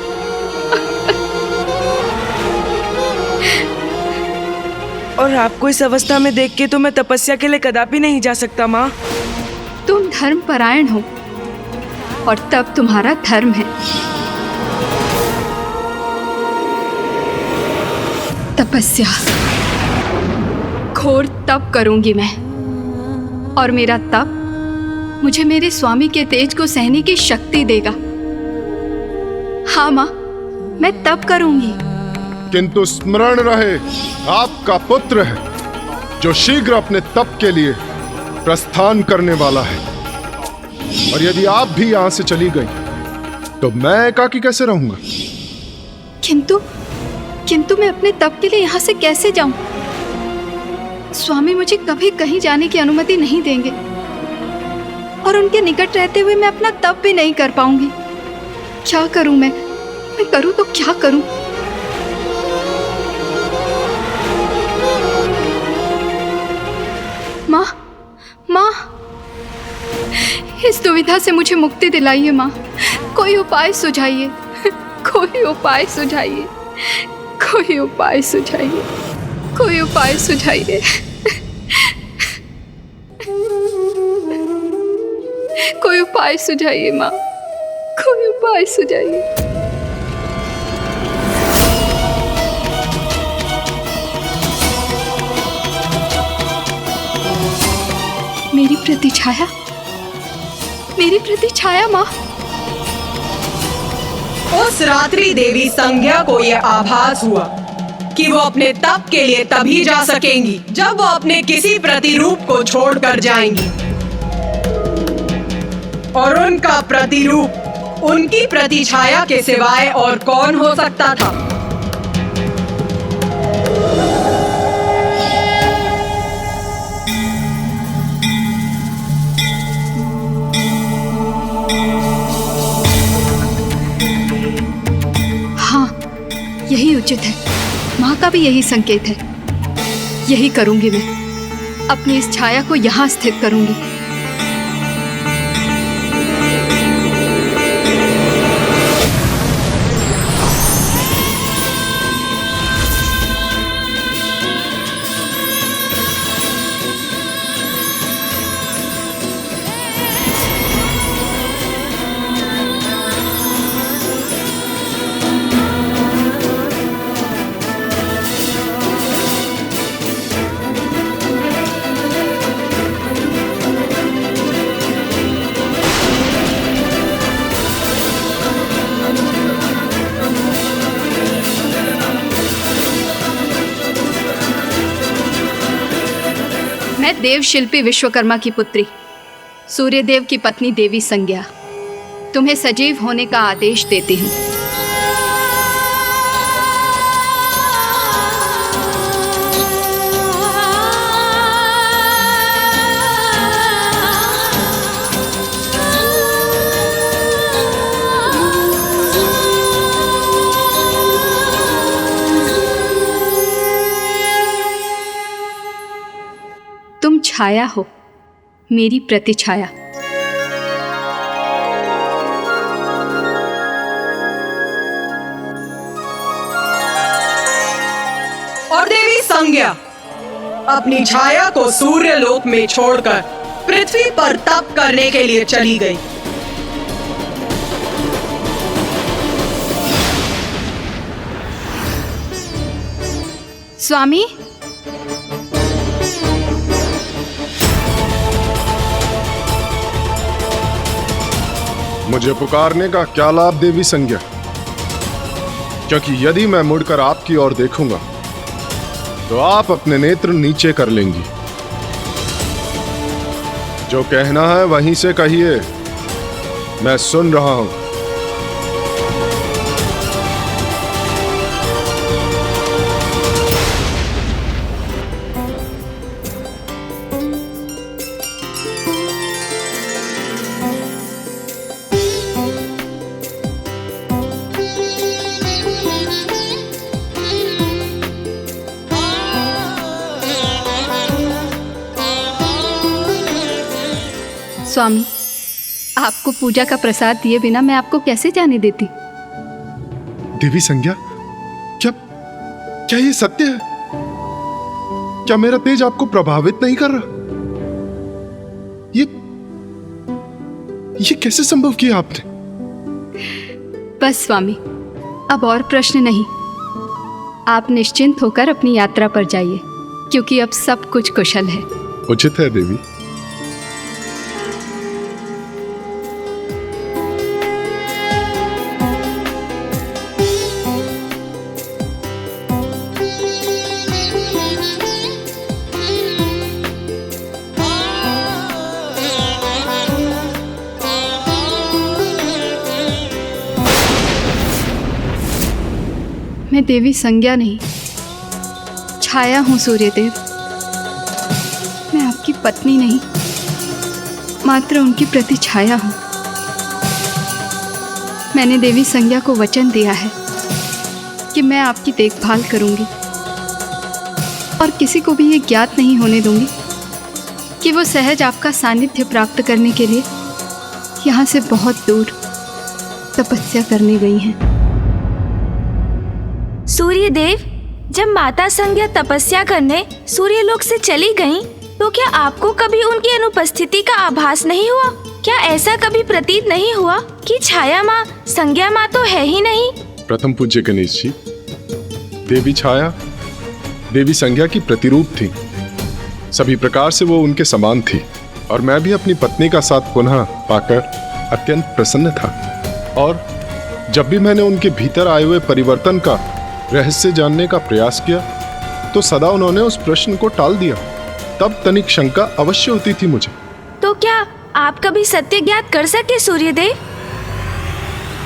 और आपको इस अवस्था में देख के तो मैं तपस्या के लिए कदापि नहीं जा सकता माँ। तुम धर्म परायण हो और तब तुम्हारा धर्म है। तपस्या, घोर तप करूंगी मैं, और मेरा तप मुझे मेरे स्वामी के तेज को सहने की शक्ति देगा। हाँ माँ, मैं तप करूंगी। किंतु स्मरण रहे, आपका पुत्र है जो शीघ्र अपने तप के लिए प्रस्थान करने वाला है, और यदि आप भी यहां से चली गई तो मैं एकाकी कैसे रहूंगा? किंतु मैं अपने तप के लिए यहाँ से कैसे जाऊं? स्वामी मुझे कभी कहीं जाने की अनुमति नहीं देंगे, और उनके निकट रहते हुए मैं अपना तप भी नहीं कर पाऊंगी। क्या करूं मैं करूं तो क्या करूं? माँ, इस दुविधा से मुझे मुक्ति दिलाइए माँ। कोई उपाय सुझाइए, कोई उपाय सुझाइए, कोई उपाय सुझाइए, कोई उपाय सुझाइए, कोई उपाय सुझाइए माँ, कोई उपाय सुझाइए। मेरी प्रतिछाया माँ। उस रात्रि देवी संज्ञा को यह आभास हुआ कि वो अपने तप के लिए तभी जा सकेंगी जब वो अपने किसी प्रतिरूप को छोड़कर जाएंगी, और उनका प्रतिरूप उनकी प्रतिछाया के सिवाय और कौन हो सकता था? यही उचित है, माँ का भी यही संकेत है। यही करूंगी मैं, अपनी इस छाया को यहाँ स्थित करूंगी। मैं देव शिल्पी विश्वकर्मा की पुत्री, सूर्यदेव की पत्नी देवी संज्ञा, तुम्हें सजीव होने का आदेश देती हूँ। तुम छाया हो, मेरी प्रतिछाया। और देवी संज्ञा अपनी छाया को सूर्यलोक में छोड़कर पृथ्वी पर तप करने के लिए चली गई। स्वामी, मुझे पुकारने का क्या लाभ देवी संज्ञा? क्योंकि यदि मैं मुड़कर आपकी ओर देखूंगा तो आप अपने नेत्र नीचे कर लेंगी। जो कहना है वहीं से कहिए, मैं सुन रहा हूं। स्वामी, आपको पूजा का प्रसाद दिए बिना मैं आपको कैसे जाने देती? देवी संज्ञा, क्या क्या ये सत्य है? क्या मेरा तेज आपको प्रभावित नहीं कर रहा? ये कैसे संभव किया आपने? बस स्वामी, अब और प्रश्न नहीं। आप निश्चिंत होकर अपनी यात्रा पर जाइए, क्योंकि अब सब कुछ कुशल है। उचित है देवी। मैं देवी संज्ञा नहीं, छाया हूं सूर्यदेव। मैं आपकी पत्नी नहीं, मात्र उनकी प्रति छाया हूं। मैंने देवी संज्ञा को वचन दिया है कि मैं आपकी देखभाल करूंगी और किसी को भी ये ज्ञात नहीं होने दूंगी कि वो सहज आपका सानिध्य प्राप्त करने के लिए यहाँ से बहुत दूर तपस्या करने गई हैं। सूर्यदेव, जब माता संज्ञा तपस्या करने सूर्यलोक से चली गईं, तो क्या आपको कभी उनकी अनुपस्थिति का आभास नहीं हुआ? क्या ऐसा कभी प्रतीत नहीं हुआ कि छाया माँ संज्ञा माँ तो है ही नहीं? प्रथम पूज्य गणेश जी, देवी छाया देवी संज्ञा की प्रतिरूप थी। सभी प्रकार से वो उनके समान थी और मैं भी अपनी पत्नी का साथ पुनः पाकर अत्यंत प्रसन्न था। और जब भी मैंने उनके भीतर आए हुए परिवर्तन का रहस्य जानने का प्रयास किया तो सदा उन्होंने उस प्रश्न को टाल दिया। तब तनिक शंका अवश्य होती थी मुझे। तो क्या आप कभी सत्य ज्ञात कर सके सूर्यदेव?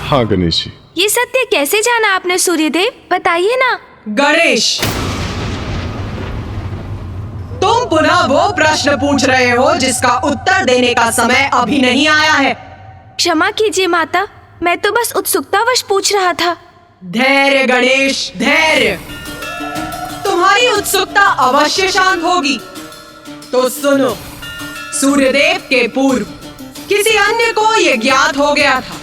हाँ गणेश जी। ये सत्य कैसे जाना आपने सूर्यदेव, बताइए ना। गणेश, तुम पुनः वो प्रश्न पूछ रहे हो जिसका उत्तर देने का समय अभी नहीं आया है। क्षमा कीजिए माता, मैं तो बस उत्सुकतावश पूछ रहा था। धैर्य गणेश, धैर्य। तुम्हारी उत्सुकता अवश्य शांत होगी। तो सुनो, सूर्यदेव के पूर्व किसी अन्य को यह ज्ञात हो गया था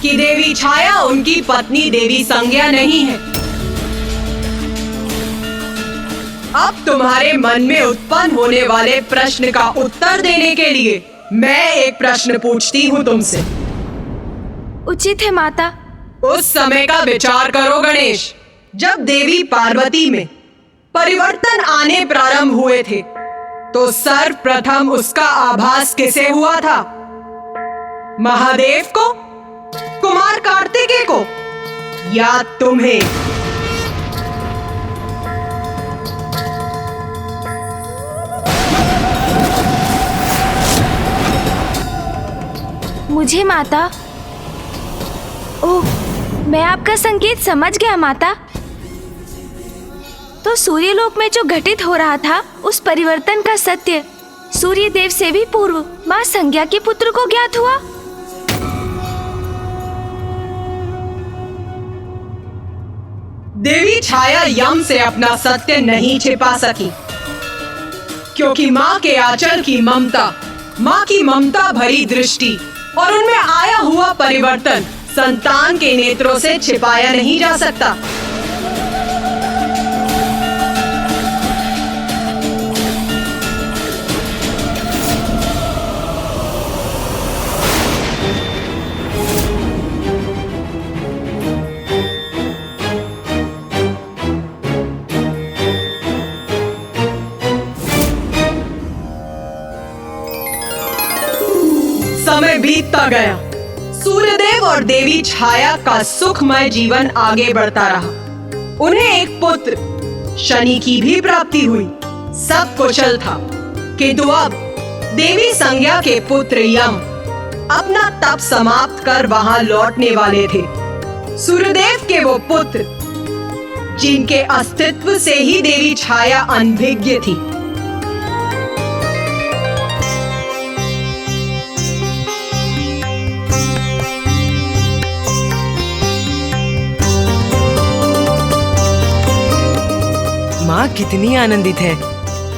कि देवी छाया उनकी पत्नी देवी संज्ञा नहीं है। अब तुम्हारे मन में उत्पन्न होने वाले प्रश्न का उत्तर देने के लिए मैं एक प्रश्न पूछती हूँ तुमसे। उचित है माता। उस समय का विचार करो गणेश, जब देवी पार्वती में परिवर्तन आने प्रारंभ हुए थे तो सर्वप्रथम उसका आभास किसे हुआ था? महादेव को, कुमार कार्तिकेय को, या तुम्हें? मुझे माता। ओह, मैं आपका संकेत समझ गया माता। तो सूर्यलोक में जो घटित हो रहा था उस परिवर्तन का सत्य सूर्यदेव से भी पूर्व माँ संज्ञा के पुत्र को ज्ञात हुआ। देवी छाया यम से अपना सत्य नहीं छिपा सकी, क्योंकि माँ के आंचल की ममता, माँ की ममता भरी दृष्टि और उनमें आया हुआ परिवर्तन संतान के नेत्रों से छिपाया नहीं जा सकता। बीतता गया। सूर्यदेव और देवी छाया का सुखमय जीवन आगे बढ़ता रहा। उन्हें एक पुत्र शनि की भी प्राप्ति हुई। सब कुशल था, किंतु अब देवी संज्ञा के पुत्र यम अपना तप समाप्त कर वहां लौटने वाले थे। सूर्यदेव के वो पुत्र जिनके अस्तित्व से ही देवी छाया अनभिज्ञ थी। माँ कितनी आनंदित है,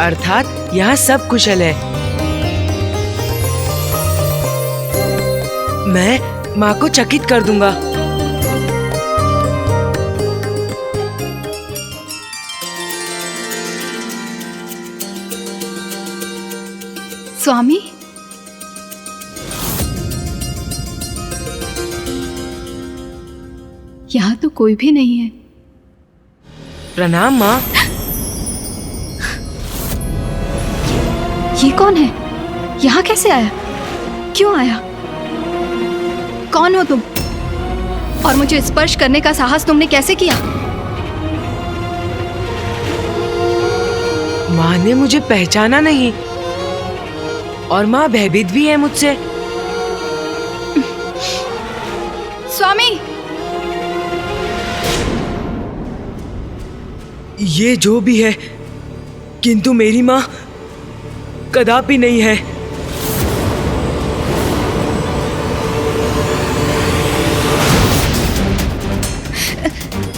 अर्थात यहाँ सब कुशल है। मैं माँ को चकित कर दूंगा। स्वामी, यहाँ तो कोई भी नहीं है। प्रणाम माँ। ये कौन है? यहाँ कैसे आया? क्यों आया? कौन हो तुम? और मुझे स्पर्श करने का साहस तुमने कैसे किया? माँ ने मुझे पहचाना नहीं और माँ भयभीत भी है मुझसे। स्वामी, ये जो भी है, किंतु मेरी माँ कदापि नहीं है।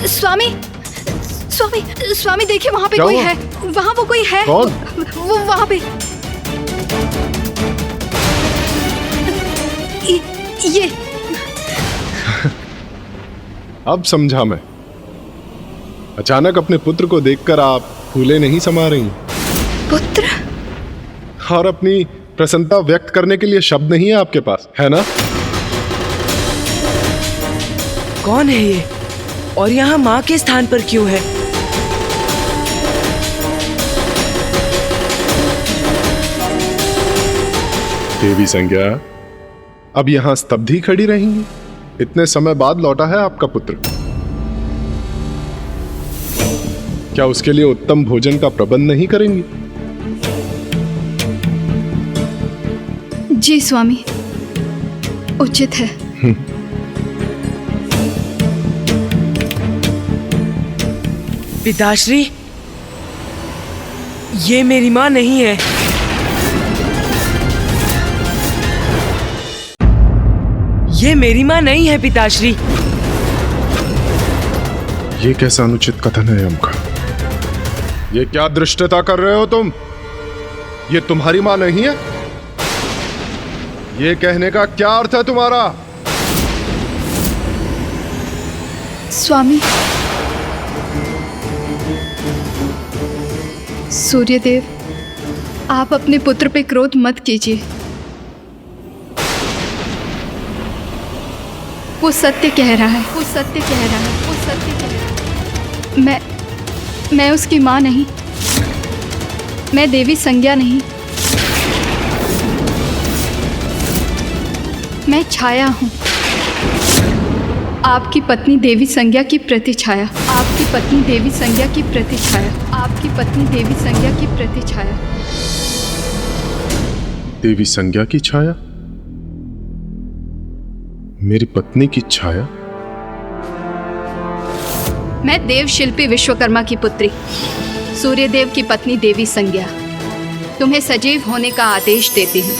स्वामी, स्वामी, स्वामी देखिए वहाँ पे कोई है। वहाँ वो कोई है। कौन? वो वहाँ पे। ये अब समझा मैं। अचानक अपने पुत्र को देखकर आप फूले नहीं समा रही, पुत्र? और अपनी प्रसन्नता व्यक्त करने के लिए शब्द नहीं है आपके पास, है ना? कौन है ये और यहाँ माँ के स्थान पर क्यों है? देवी संज्ञा, अब यहाँ स्तब्ध ही खड़ी रहेंगी? इतने समय बाद लौटा है आपका पुत्र। क्या उसके लिए उत्तम भोजन का प्रबंध नहीं करेंगी? जी स्वामी, उचित है। पिताश्री, ये मेरी माँ नहीं है। ये मेरी माँ नहीं है पिताश्री। ये कैसा अनुचित कथन है यम का? ये क्या दृष्टता कर रहे हो तुम? ये तुम्हारी माँ नहीं है? ये कहने का क्या अर्थ है तुम्हारा? स्वामी, सूर्यदेव, आप अपने पुत्र पे क्रोध मत कीजिए। वो सत्य कह रहा है। वो सत्य कह रहा है। वो सत्य कह रहा है। मैं उसकी माँ नहीं। मैं देवी संज्ञा नहीं। मैं छाया हूँ, आपकी पत्नी देवी संज्ञा की प्रतिछाया। आपकी पत्नी देवी संज्ञा की प्रतिछाया। आपकी पत्नी देवी संज्ञा की प्रतिछाया। देवी संज्ञा की छाया? मेरी पत्नी की छाया? मैं देव शिल्पी विश्वकर्मा की पुत्री, सूर्यदेव की पत्नी देवी संज्ञा, तुम्हें सजीव होने का आदेश देती हूँ।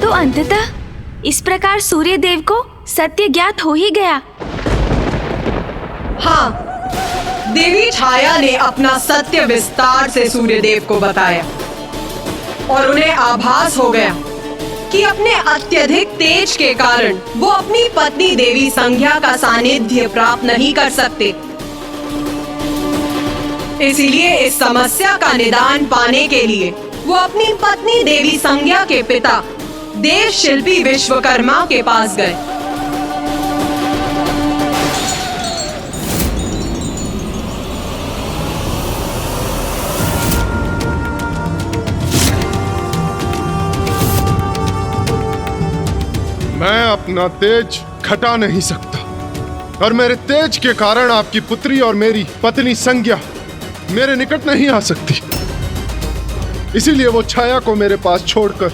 तो अंततः इस प्रकार सूर्यदेव को सत्य ज्ञात हो ही गया। हाँ, देवी छाया ने अपना सत्य विस्तार से सूर्यदेव को बताया और उन्हें आभास हो गया कि अपने अत्यधिक तेज के कारण वो अपनी पत्नी देवी संज्ञा का सानिध्य प्राप्त नहीं कर सकते। इसीलिए इस समस्या का निदान पाने के लिए वो अपनी पत्नी देवी संज्ञा के पिता देव शिल्पी विश्वकर्मा के पास गए। अपना तेज घटा नहीं सकता और मेरे तेज के कारण आपकी पुत्री और मेरी पत्नी संज्ञा मेरे निकट नहीं आ सकती। इसीलिए वो छाया को मेरे पास छोड़कर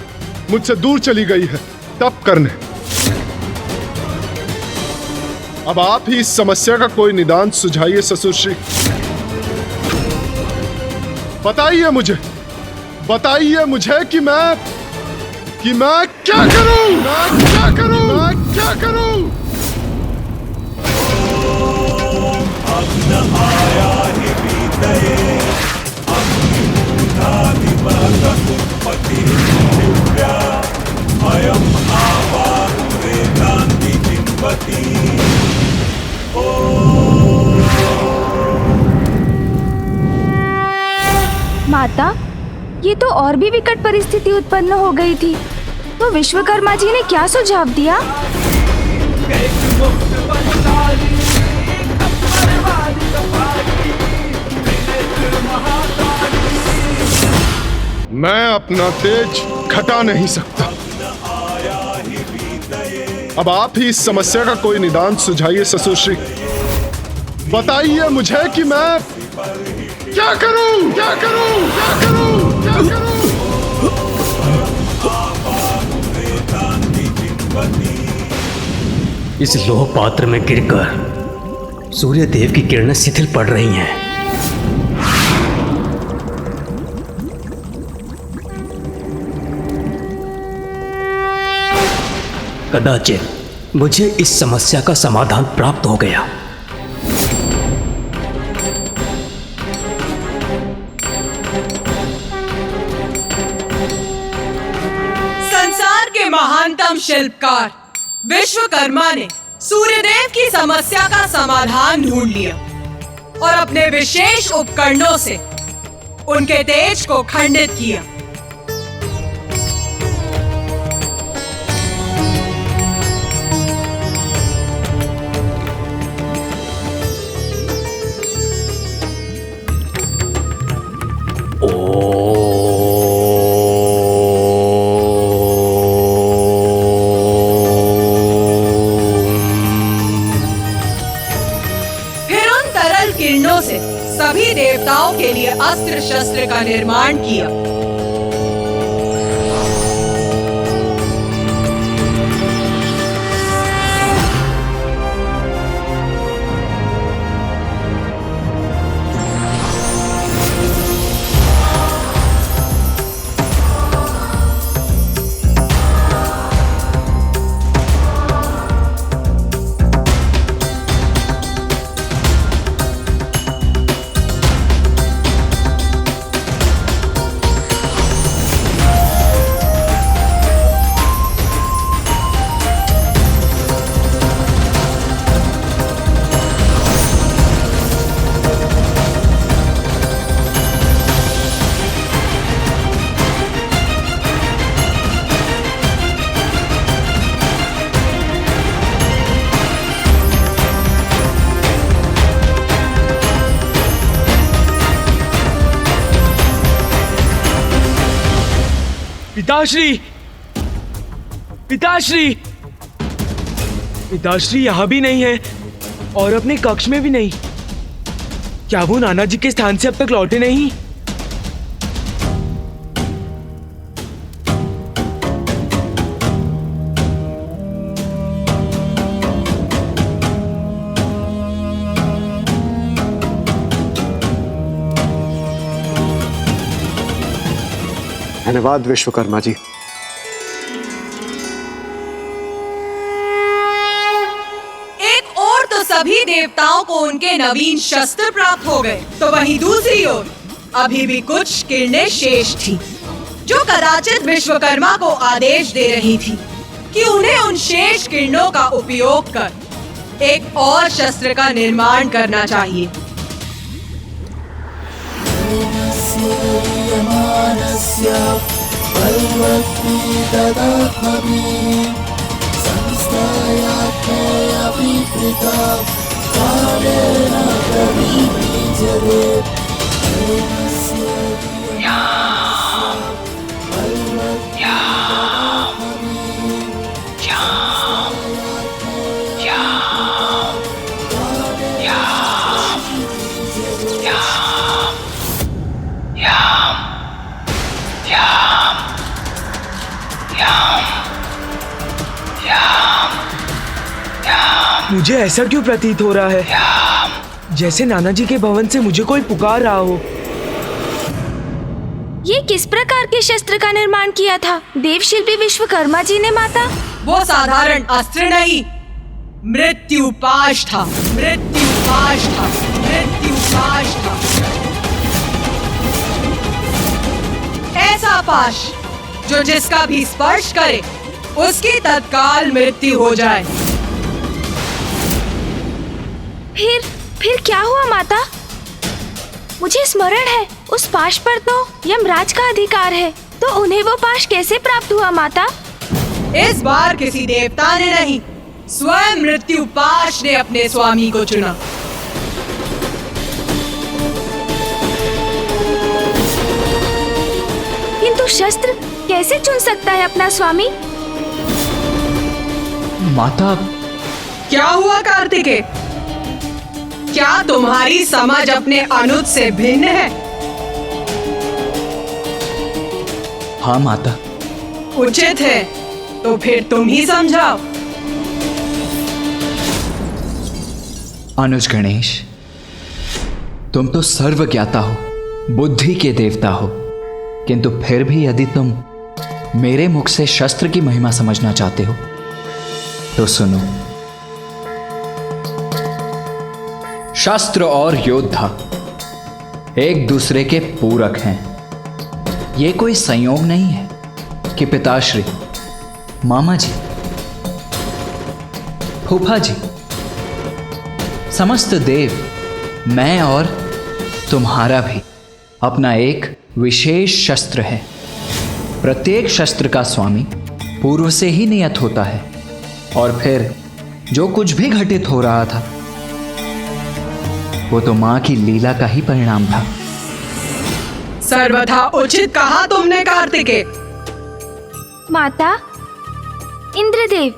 मुझसे दूर चली गई है तप करने। अब आप ही इस समस्या का कोई निदान सुझाइए ससुर श्री। बताइए मुझे कि मैं क्या करूं? मैं क्या करूं? माता, ये तो और भी विकट परिस्थिति उत्पन्न हो गई थी। तो विश्वकर्मा जी ने क्या सुझाव दिया? मैं अपना तेज घटा नहीं सकता। अब आप ही इस समस्या का कोई निदान सुझाइए ससुर श्री। बताइए मुझे कि मैं क्या करूं? इस लोह पात्र में गिरकर सूर्य देव की किरणें शिथिल पड़ रही हैं। कदाचित मुझे इस समस्या का समाधान प्राप्त हो गया। संसार के महानतम शिल्पकार विश्वकर्मा ने सूर्यदेव की समस्या का समाधान ढूंढ लिया और अपने विशेष उपकरणों से उनके तेज को खंडित किया। से सभी देवताओं के लिए अस्त्र शस्त्र का निर्माण किया। पिताश्री यहाँ भी नहीं है और अपने कक्ष में भी नहीं। क्या वो नाना जी के स्थान से अब तक लौटे नहीं? धन्यवाद विश्वकर्मा जी। एक और तो सभी देवताओं को उनके नवीन शस्त्र प्राप्त हो गए, तो वहीं दूसरी ओर अभी भी कुछ किरणें शेष थी, जो कदाचित विश्वकर्मा को आदेश दे रही थी कि उन्हें उन शेष किरणों का उपयोग कर एक और शस्त्र का निर्माण करना चाहिए। मुझे ऐसा क्यों प्रतीत हो रहा है जैसे नाना जी के भवन से मुझे कोई पुकार रहा हो। ये किस प्रकार के शस्त्र का निर्माण किया था देवशिल्पी विश्वकर्मा जी ने माता? वो साधारण अस्त्र नहीं, मृत्युपाश था। मृत्युपाश था। मृत्युपाश था। ऐसा पाश जो जिसका भी स्पर्श करे उसकी तत्काल मृत्यु हो जाए। फिर क्या हुआ माता? मुझे स्मरण है उस पाश पर तो यमराज का अधिकार है, तो उन्हें वो पाश कैसे प्राप्त हुआ माता? इस बार किसी देवता ने नहीं, स्वयं मृत्युपाश ने अपने स्वामी को चुना। किंतु शस्त्र कैसे चुन सकता है अपना स्वामी? माता, क्या हुआ कार्तिकेय? क्या तुम्हारी समझ अपने अनुज से भिन्न है? हाँ माता। उचित है, तो फिर तुम ही समझाओ। अनुज गणेश, तुम तो सर्वज्ञाता हो, बुद्धि के देवता हो, किंतु फिर भी यदि तुम मेरे मुख से शस्त्र की महिमा समझना चाहते हो तो सुनो। शस्त्र और योद्धा एक दूसरे के पूरक हैं। ये कोई संयोग नहीं है कि पिताश्री, मामा जी, फूफा जी, समस्त देव, मैं और तुम्हारा भी अपना एक विशेष शस्त्र है। प्रत्येक शस्त्र का स्वामी पूर्व से ही नियत होता है, और फिर जो कुछ भी घटित हो रहा था वो तो मां की लीला का ही परिणाम था। सर्वथा उचित कहा तुमने कार्तिकेय। माता, इंद्रदेव,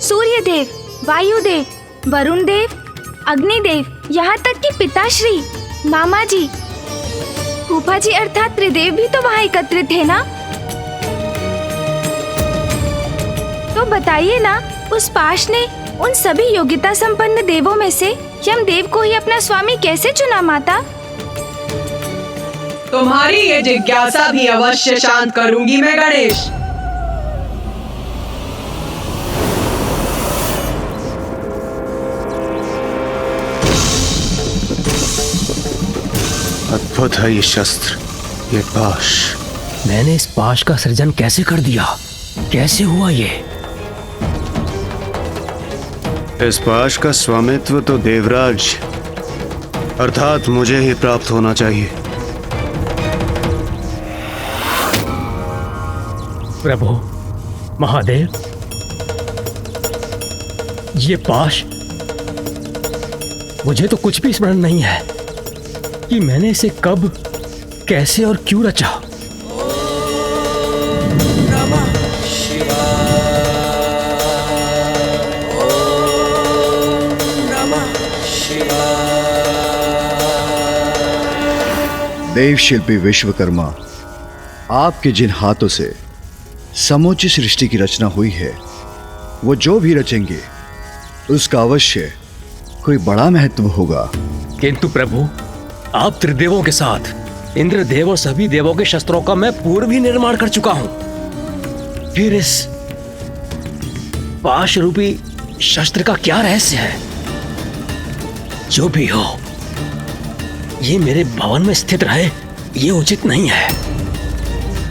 सूर्यदेव, वायुदेव, वरुण देव, अग्निदेव, यहाँ तक कि पिताश्री, मामा जी, फूफा जी अर्थात त्रिदेव भी तो वहाँ एकत्रित थे ना? तो बताइए ना, उस पाश ने उन सभी योग्यता संपन्न देवों में से यमदेव को ही अपना स्वामी कैसे चुना माता? तुम्हारी ये जिज्ञासा भी अवश्य शांत करूंगी मैं गणेश। अद्भुत है ये शस्त्र, ये पाश। मैंने इस पाश का सृजन कैसे कर दिया? कैसे हुआ ये? इस पाश का स्वामित्व तो देवराज अर्थात मुझे ही प्राप्त होना चाहिए। प्रभु, महादेव, ये पाश, मुझे तो कुछ भी स्मरण नहीं है कि मैंने इसे कब, कैसे और क्यों रचा। देवशिल्पी विश्वकर्मा, आपके जिन हाथों से समूची सृष्टि की रचना हुई है, वो जो भी रचेंगे उसका अवश्य कोई बड़ा महत्व होगा। किंतु प्रभु, आप त्रिदेवों के साथ इंद्रदेव और सभी देवों के शस्त्रों का मैं पूर्व ही निर्माण कर चुका हूं। फिर इस पाश रूपी शस्त्र का क्या रहस्य है? जो भी हो, ये मेरे भवन में स्थित रहे, ये उचित नहीं है।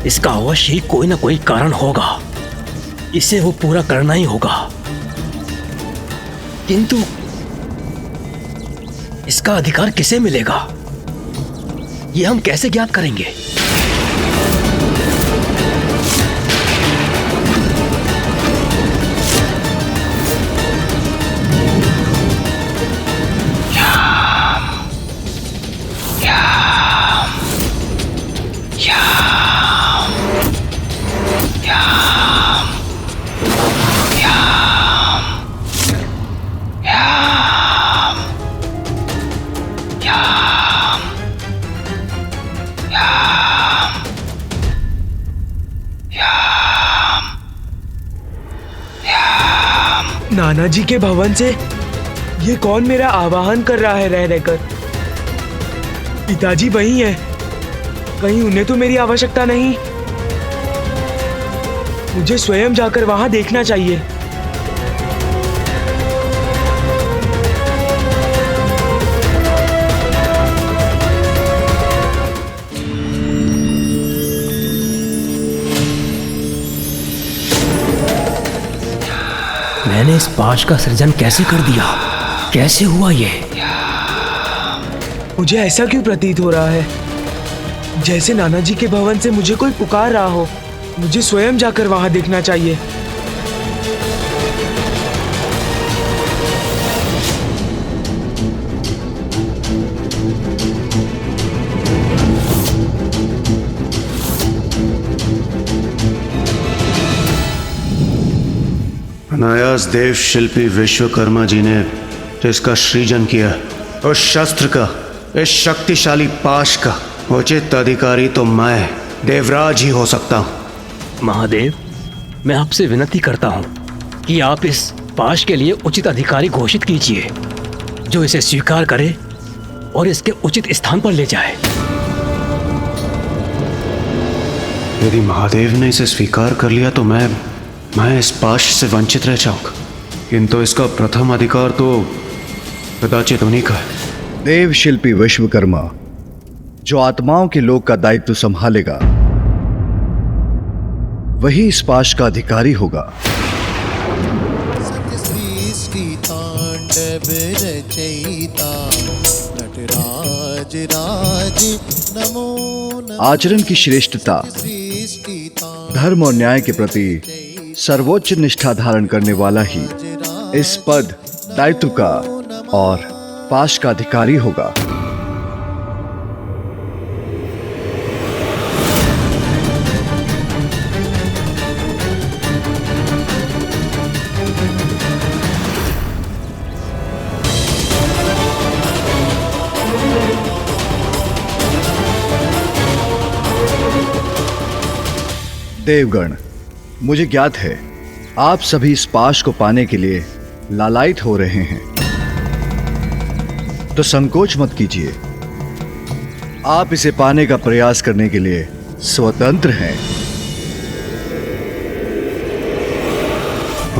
इसका अवश्य ही कोई ना कोई कारण होगा, इसे वो पूरा करना ही होगा। किंतु इसका अधिकार किसे मिलेगा, ये हम कैसे ज्ञात करेंगे? Yeah. नाना जी के भवन से ये कौन मेरा आवाहन कर रहा है रह रहकर? पिताजी वही हैं। कहीं उन्हें तो मेरी आवश्यकता नहीं? मुझे स्वयं जाकर वहां देखना चाहिए। मैंने इस पाश का सृजन कैसे कर दिया? कैसे हुआ ये? मुझे ऐसा क्यों प्रतीत हो रहा है जैसे नाना जी के भवन से मुझे कोई पुकार रहा हो। मुझे स्वयं जाकर वहां देखना चाहिए। अनायास देव शिल्पी विश्वकर्मा जी ने इसका सृजन किया। उस शस्त्र का, इस शक्तिशाली पाश का उचित अधिकारी तो मैं देवराज ही हो सकता हूं। महादेव, मैं आपसे विनती करता हूं कि आप इस पाश के लिए उचित अधिकारी घोषित कीजिए, जो इसे स्वीकार करे और इसके उचित स्थान पर ले जाए। यदि महादेव ने इसे स्वीकार कर लिया तो मैं इस पाश से वंचित रह जाऊंगा, किंतु इसका प्रथम अधिकार तो कदाचित उन्हीं का है। देव शिल्पी विश्वकर्मा जो आत्माओं के लोक का दायित्व संभालेगा वही इस पाश का अधिकारी होगा। आचरण की श्रेष्ठता, धर्म और न्याय के प्रति सर्वोच्च निष्ठा धारण करने वाला ही इस पद, दायित्व का और पाश का अधिकारी होगा। देवगण, मुझे ज्ञात है आप सभी इस पाश को पाने के लिए लालायित हो रहे हैं, तो संकोच मत कीजिए। आप इसे पाने का प्रयास करने के लिए स्वतंत्र हैं।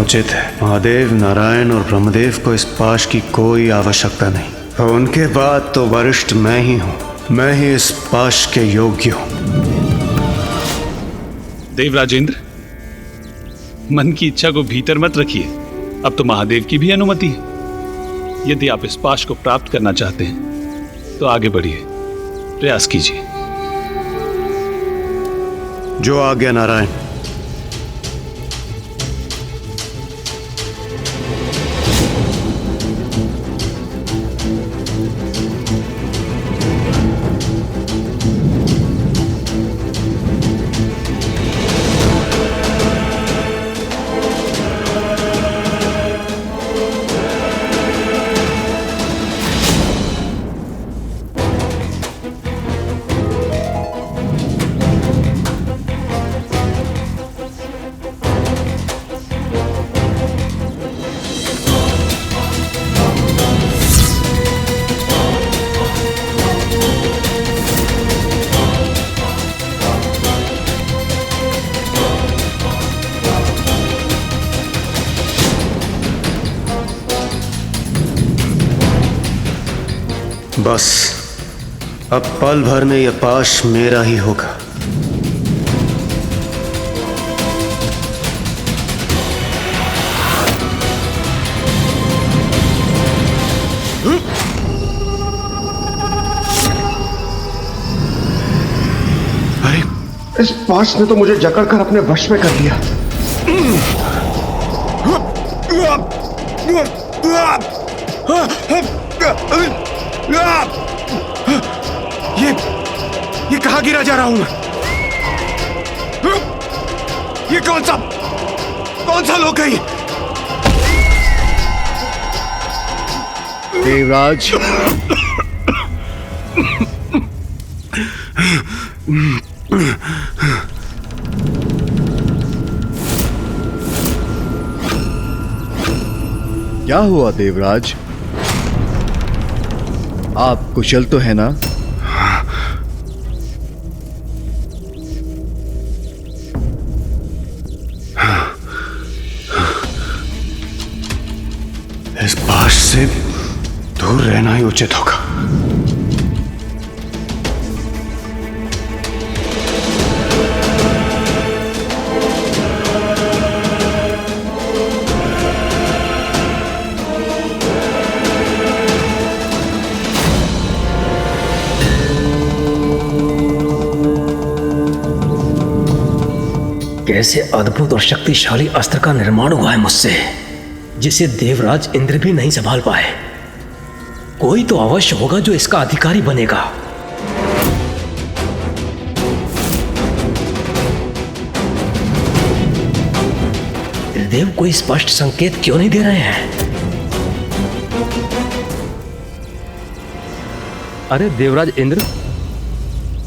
उचित है। महादेव, नारायण और ब्रह्मदेव को इस पाश की कोई आवश्यकता नहीं, और उनके बाद तो वरिष्ठ मैं ही हूं। मैं ही इस पाश के योग्य हूं। देवराजेंद्र, मन की इच्छा को भीतर मत रखिए। अब तो महादेव की भी अनुमति है। यदि आप इस पाश को प्राप्त करना चाहते हैं तो आगे बढ़िए, प्रयास कीजिए। जो आज्ञा नारायण। बस अब पल भर में यह पाश मेरा ही होगा। अरे, इस पाश ने तो मुझे जकड़कर अपने वश में कर लिया। ये कहां गिरा जा रहा हूं मैं? ये कौन सा लोक है ये? देवराज, क्या हुआ देवराज? आप कुशल तो है ना? इस पाश से दूर रहना ही उचित होगा। कैसे अद्भुत और शक्तिशाली अस्त्र का निर्माण हुआ है मुझसे, जिसे देवराज इंद्र भी नहीं संभाल पाए। कोई तो अवश्य होगा जो इसका अधिकारी बनेगा। देव कोई स्पष्ट संकेत क्यों नहीं दे रहे हैं? अरे देवराज इंद्र,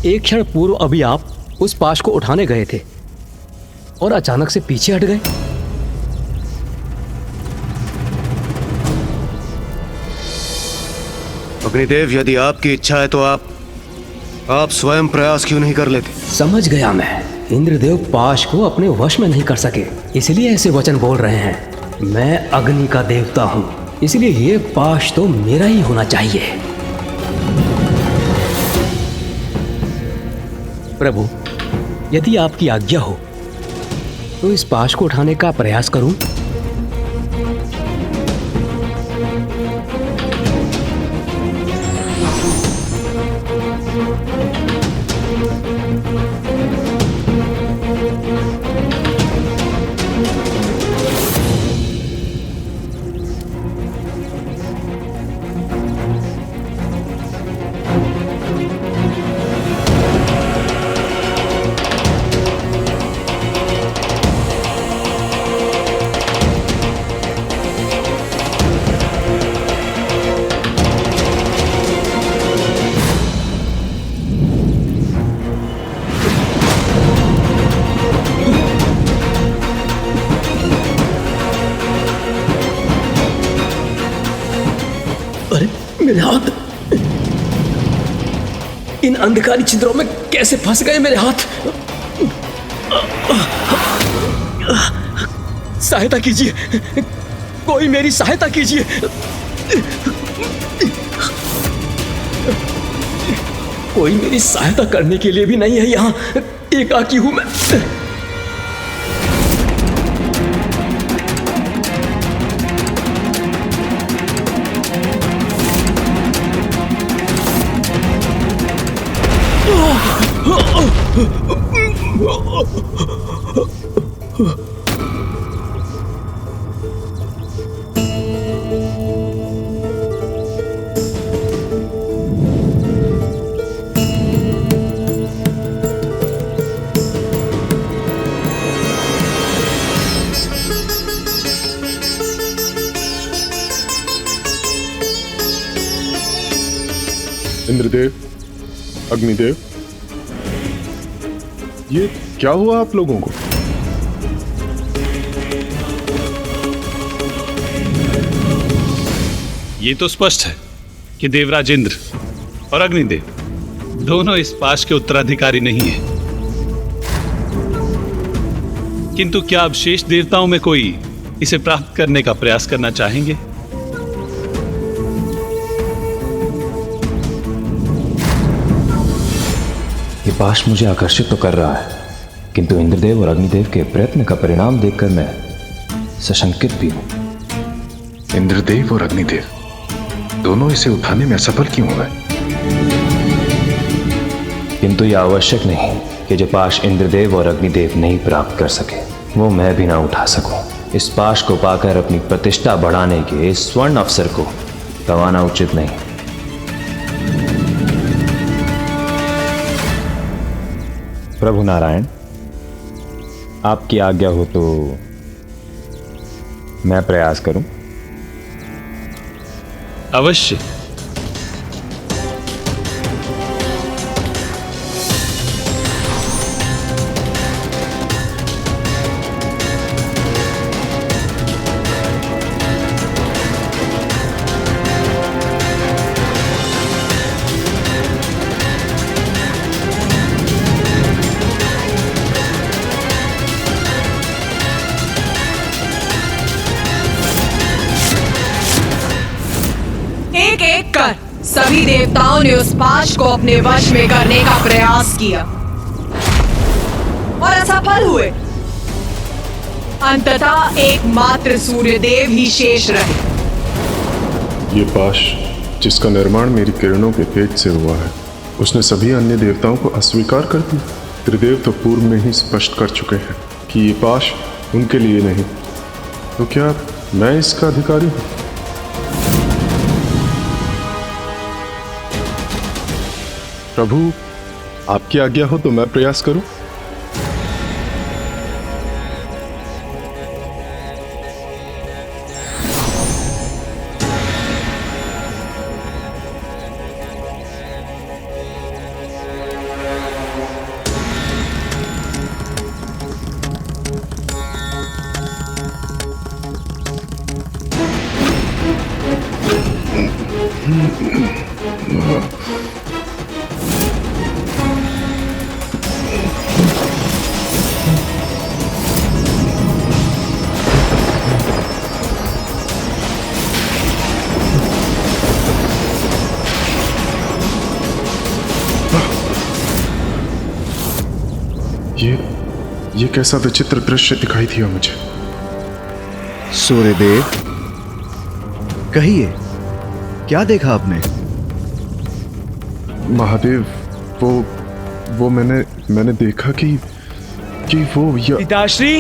एक क्षण पूर्व अभी आप उस पाश को उठाने गए थे और अचानक से पीछे हट गए। अग्निदेव, यदि आपकी इच्छा है तो आप स्वयं प्रयास क्यों नहीं कर लेते? समझ गया मैं। इंद्रदेव पाश को अपने वश में नहीं कर सके, इसलिए ऐसे वचन बोल रहे हैं। मैं अग्नि का देवता हूं, इसलिए ये पाश तो मेरा ही होना चाहिए। प्रभु, यदि आपकी आज्ञा हो तो इस पाश को उठाने का प्रयास करूं। मेरे हाथ इन अंधकारी छिद्रों में कैसे फंस गए मेरे हाथ? सहायता कीजिए, कोई मेरी सहायता कीजिए। कोई मेरी सहायता करने के लिए भी नहीं है यहाँ। एकाकी हूं मैं। इंद्रदेव, अग्निदेव, ये क्या हुआ आप लोगों को? ये तो स्पष्ट है कि देवराज इंद्र और अग्निदेव दोनों इस पाश के उत्तराधिकारी नहीं हैं। किंतु क्या अब शेष देवताओं में कोई इसे प्राप्त करने का प्रयास करना चाहेंगे? ये पाश मुझे आकर्षित तो कर रहा है, किंतु इंद्रदेव और अग्निदेव के प्रयत्न का परिणाम देखकर मैं सशंकित भी हूं। इंद्रदेव और अग्निदेव दोनों इसे उठाने में असफल क्यों हुए? किंतु यह आवश्यक नहीं कि जो पाश इंद्रदेव और अग्निदेव नहीं प्राप्त कर सके वो मैं भी ना उठा सकूं। इस पाश को पाकर अपनी प्रतिष्ठा बढ़ाने के इस स्वर्ण अवसर को गंवाना उचित नहीं। प्रभु नारायण, आपकी आज्ञा हो तो मैं प्रयास करूं। अवश्य। सभी देवताओं ने उस पाश को अपने वश में करने का प्रयास किया और असफल हुए। अंततः एकमात्र सूर्यदेव ही शेष रहे। ये पाश जिसका निर्माण मेरी किरणों के तेज से हुआ है, उसने सभी अन्य देवताओं को अस्वीकार कर दिया। त्रिदेव तो पूर्व में ही स्पष्ट कर चुके हैं कि ये पाश उनके लिए नहीं, तो क्या मैं इसका अधिकारी हूं? प्रभु, आपकी आज्ञा हो तो मैं प्रयास करूं। ये कैसा विचित्र दृश्य दिखाई दिया मुझे। सूर्यदेव, कहिए, क्या देखा आपने? महादेव, वो मैंने देखा कि वो पिताश्री,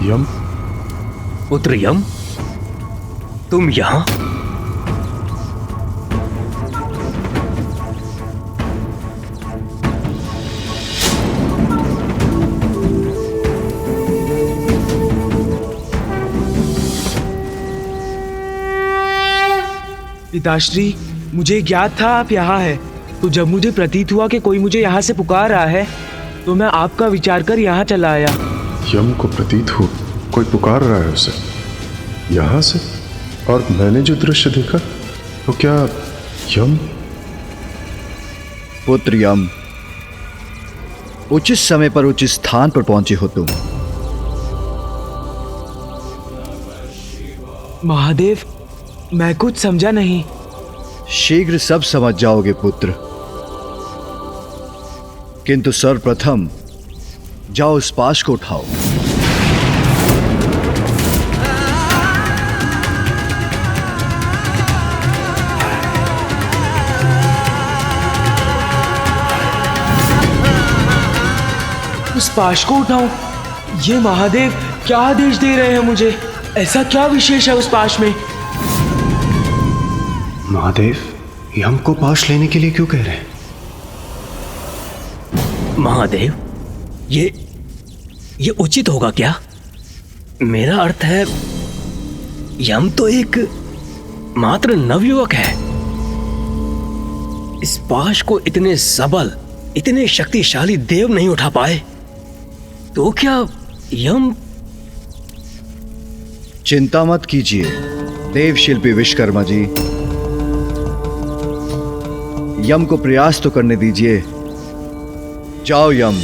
यम, पुत्र यम, तुम यहाँ? पिताश्री, मुझे ज्ञात था आप यहाँ हैं, तो जब मुझे प्रतीत हुआ कि कोई मुझे यहाँ से पुकार रहा है, तो मैं आपका विचार कर यहाँ चला आया। यम को प्रतीत हो कोई पुकार रहा है उसे यहाँ से, और मैंने जो दृश्य देखा, तो क्या यम? पुत्र यम, उचित समय पर उचित स्थान पर पहुंचे हो तुम। महादेव, मैं कुछ समझा नहीं। शीघ्र सब समझ जाओगे पुत्र, किंतु सर्वप्रथम जाओ उस पाश को उठाओ। उस पाश को उठाऊं? ये महादेव क्या आदेश दे रहे हैं मुझे? ऐसा क्या विशेष है उस पाश में? महादेव, यम को पाश लेने के लिए क्यों कह रहे हैं? महादेव, ये उचित होगा क्या? मेरा अर्थ है, यम तो एक मात्र नवयुवक है। इस पाश को इतने सबल, इतने शक्तिशाली देव नहीं उठा पाए, तो क्या यम? चिंता मत कीजिए देव शिल्पी विश्वकर्मा जी, यम को प्रयास तो करने दीजिए। जाओ यम,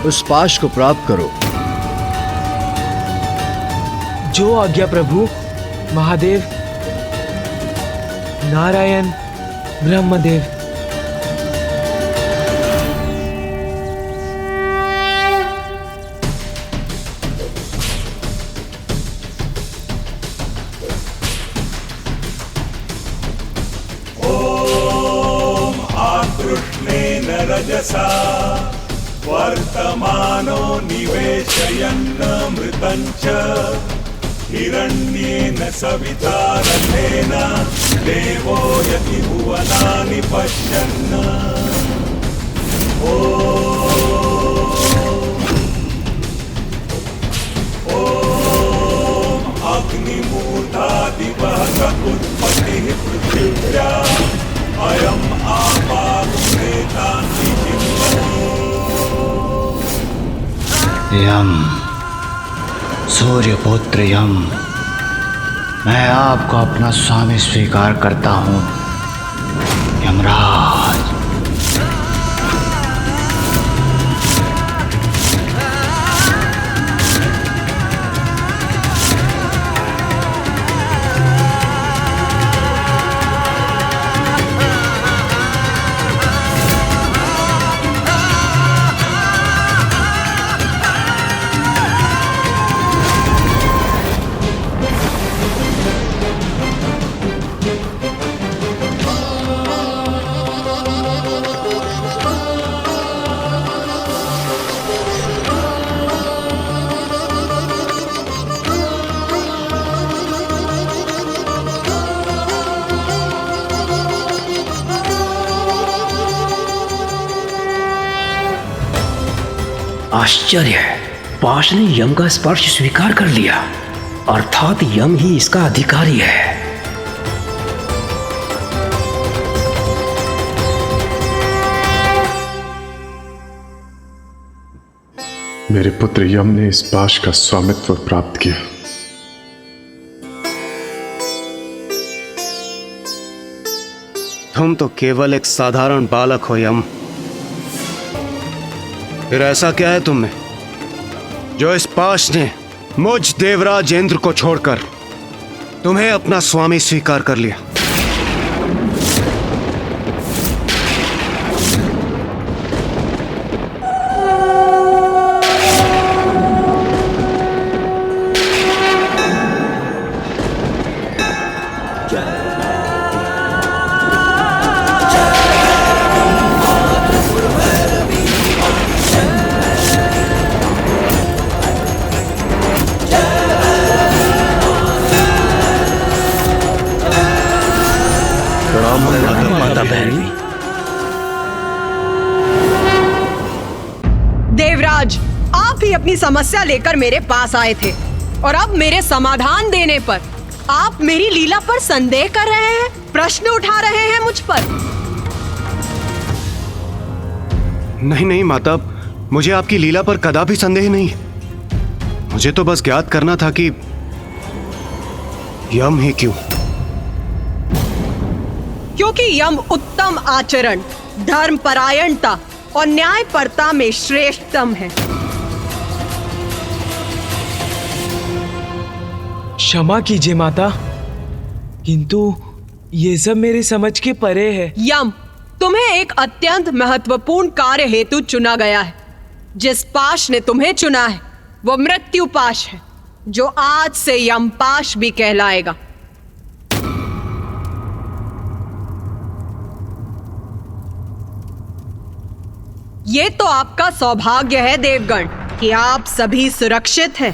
उस पाश को प्राप्त करो। जो आज्ञा प्रभु। महादेव, नारायण, ब्रह्मदेव। रजसा वर्तमानो निवेशयन्नमृतञ्च हिरण्येन सविता रथेन देवो यति भुवनानि पश्यन्। ॐ अग्निमूर्धादिवः उत्पत्तिः पृथिव्या अयम् आपादुनेतान्ति यम, सूर्यपुत्र यम, मैं आपको अपना स्वामी स्वीकार करता हूँ। यमराज, आश्चर्य है, पाश ने यम का स्पर्श स्वीकार कर लिया, अर्थात यम ही इसका अधिकारी है। मेरे पुत्र यम ने इस पाश का स्वामित्व प्राप्त किया। तुम तो केवल एक साधारण बालक हो यम। फिर ऐसा क्या है तुम में जो इस पाश ने मुझ देवराज इंद्र को छोड़कर तुम्हें अपना स्वामी स्वीकार कर लिया? देवराज, आप ही अपनी समस्या लेकर मेरे पास आए थे और अब मेरे समाधान देने पर आप मेरी लीला पर संदेह कर रहे हैं, प्रश्न उठा रहे हैं मुझ पर। नहीं नहीं माता, मुझे आपकी लीला पर कदापि संदेह नहीं। मुझे तो बस ज्ञात करना था कि यम ही क्यों? क्योंकि यम उत्तम आचरण, धर्मपरायणता और न्यायपरता में श्रेष्ठतम है। क्षमा कीजिए माता, किंतु ये सब मेरे समझ के परे है। यम, तुम्हें एक अत्यंत महत्वपूर्ण कार्य हेतु चुना गया है। जिस पाश ने तुम्हें चुना है वो मृत्यु पाश है, जो आज से यम पाश भी कहलाएगा। ये तो आपका सौभाग्य है देवगण कि आप सभी सुरक्षित हैं।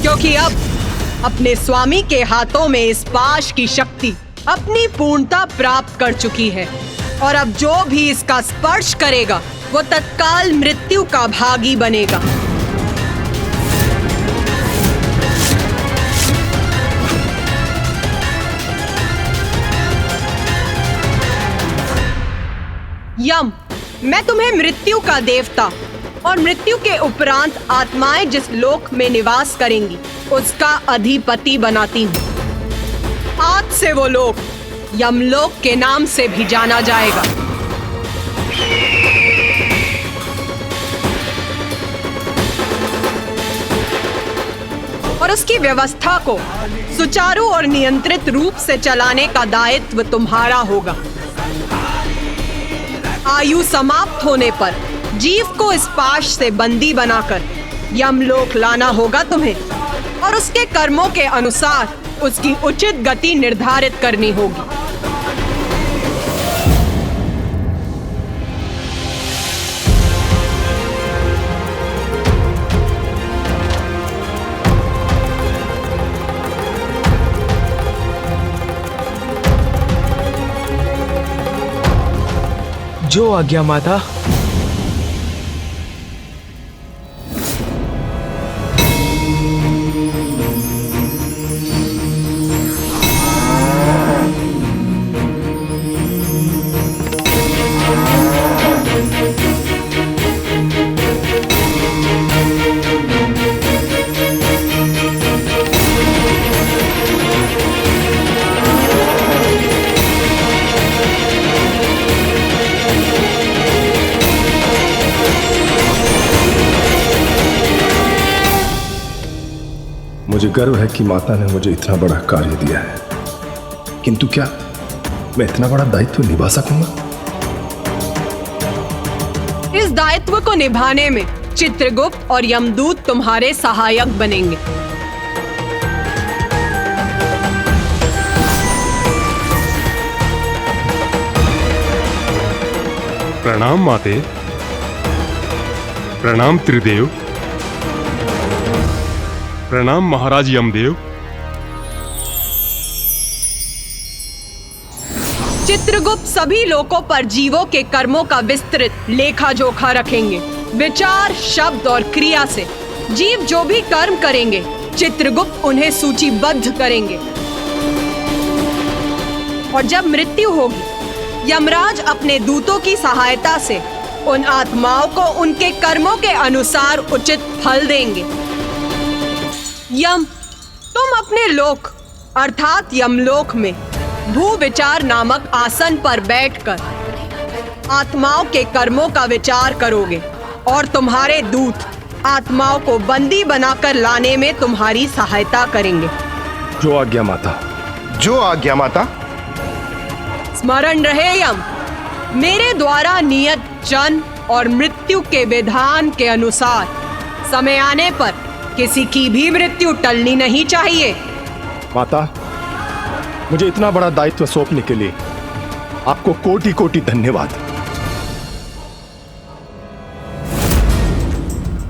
क्योंकि अब अपने स्वामी के हाथों में इस पाश की शक्ति अपनी पूर्णता प्राप्त कर चुकी है और अब जो भी इसका स्पर्श करेगा वो तत्काल मृत्यु का भागी बनेगा। यम, मैं तुम्हें मृत्यु का देवता और मृत्यु के उपरांत आत्माएं जिस लोक में निवास करेंगी उसका अधिपति बनाती हूँ। आज से वो लोक यमलोक के नाम से भी जाना जाएगा। और उसकी व्यवस्था को सुचारू और नियंत्रित रूप से चलाने का दायित्व तुम्हारा होगा। आयु समाप्त होने पर जीव को इस पाश से बंदी बनाकर यमलोक लाना होगा तुम्हें और उसके कर्मों के अनुसार उसकी उचित गति निर्धारित करनी होगी। जो आज्ञा माता। मुझे गर्व है कि माता ने मुझे इतना बड़ा कार्य दिया है, किंतु क्या मैं इतना बड़ा दायित्व निभा सकूंगा? इस दायित्व को निभाने में चित्रगुप्त और यमदूत तुम्हारे सहायक बनेंगे। प्रणाम माते, प्रणाम त्रिदेव, प्रणाम महाराज यमदेव, सभी लोकों पर जीवों के कर्मों का विस्तृत लेखा जोखा रखेंगे। विचार, शब्द और क्रिया से जीव जो भी कर्म करेंगे, चित्रगुप्त उन्हें सूचीबद्ध करेंगे। और जब मृत्यु होगी, यमराज अपने दूतों की सहायता से उन आत्माओं को उनके कर्मों के अनुसार उचित फल देंगे। यम, तुम अपने लोक अर्थात यमलोक में भू विचार नामक आसन पर बैठकर आत्माओं के कर्मों का विचार करोगे और तुम्हारे दूत आत्माओं को बंदी बनाकर लाने में तुम्हारी सहायता करेंगे। जो आज्ञा माता। जो आज्ञा माता। स्मरण रहे यम, मेरे द्वारा नियत जन्म और मृत्यु के विधान के अनुसार समय आने पर किसी की भी मृत्यु टलनी नहीं चाहिए। माता, मुझे इतना बड़ा दायित्व सौंपने के लिए आपको कोटि कोटि धन्यवाद।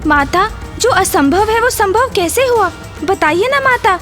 माता, जो असंभव है वो संभव कैसे हुआ? बताइए ना माता।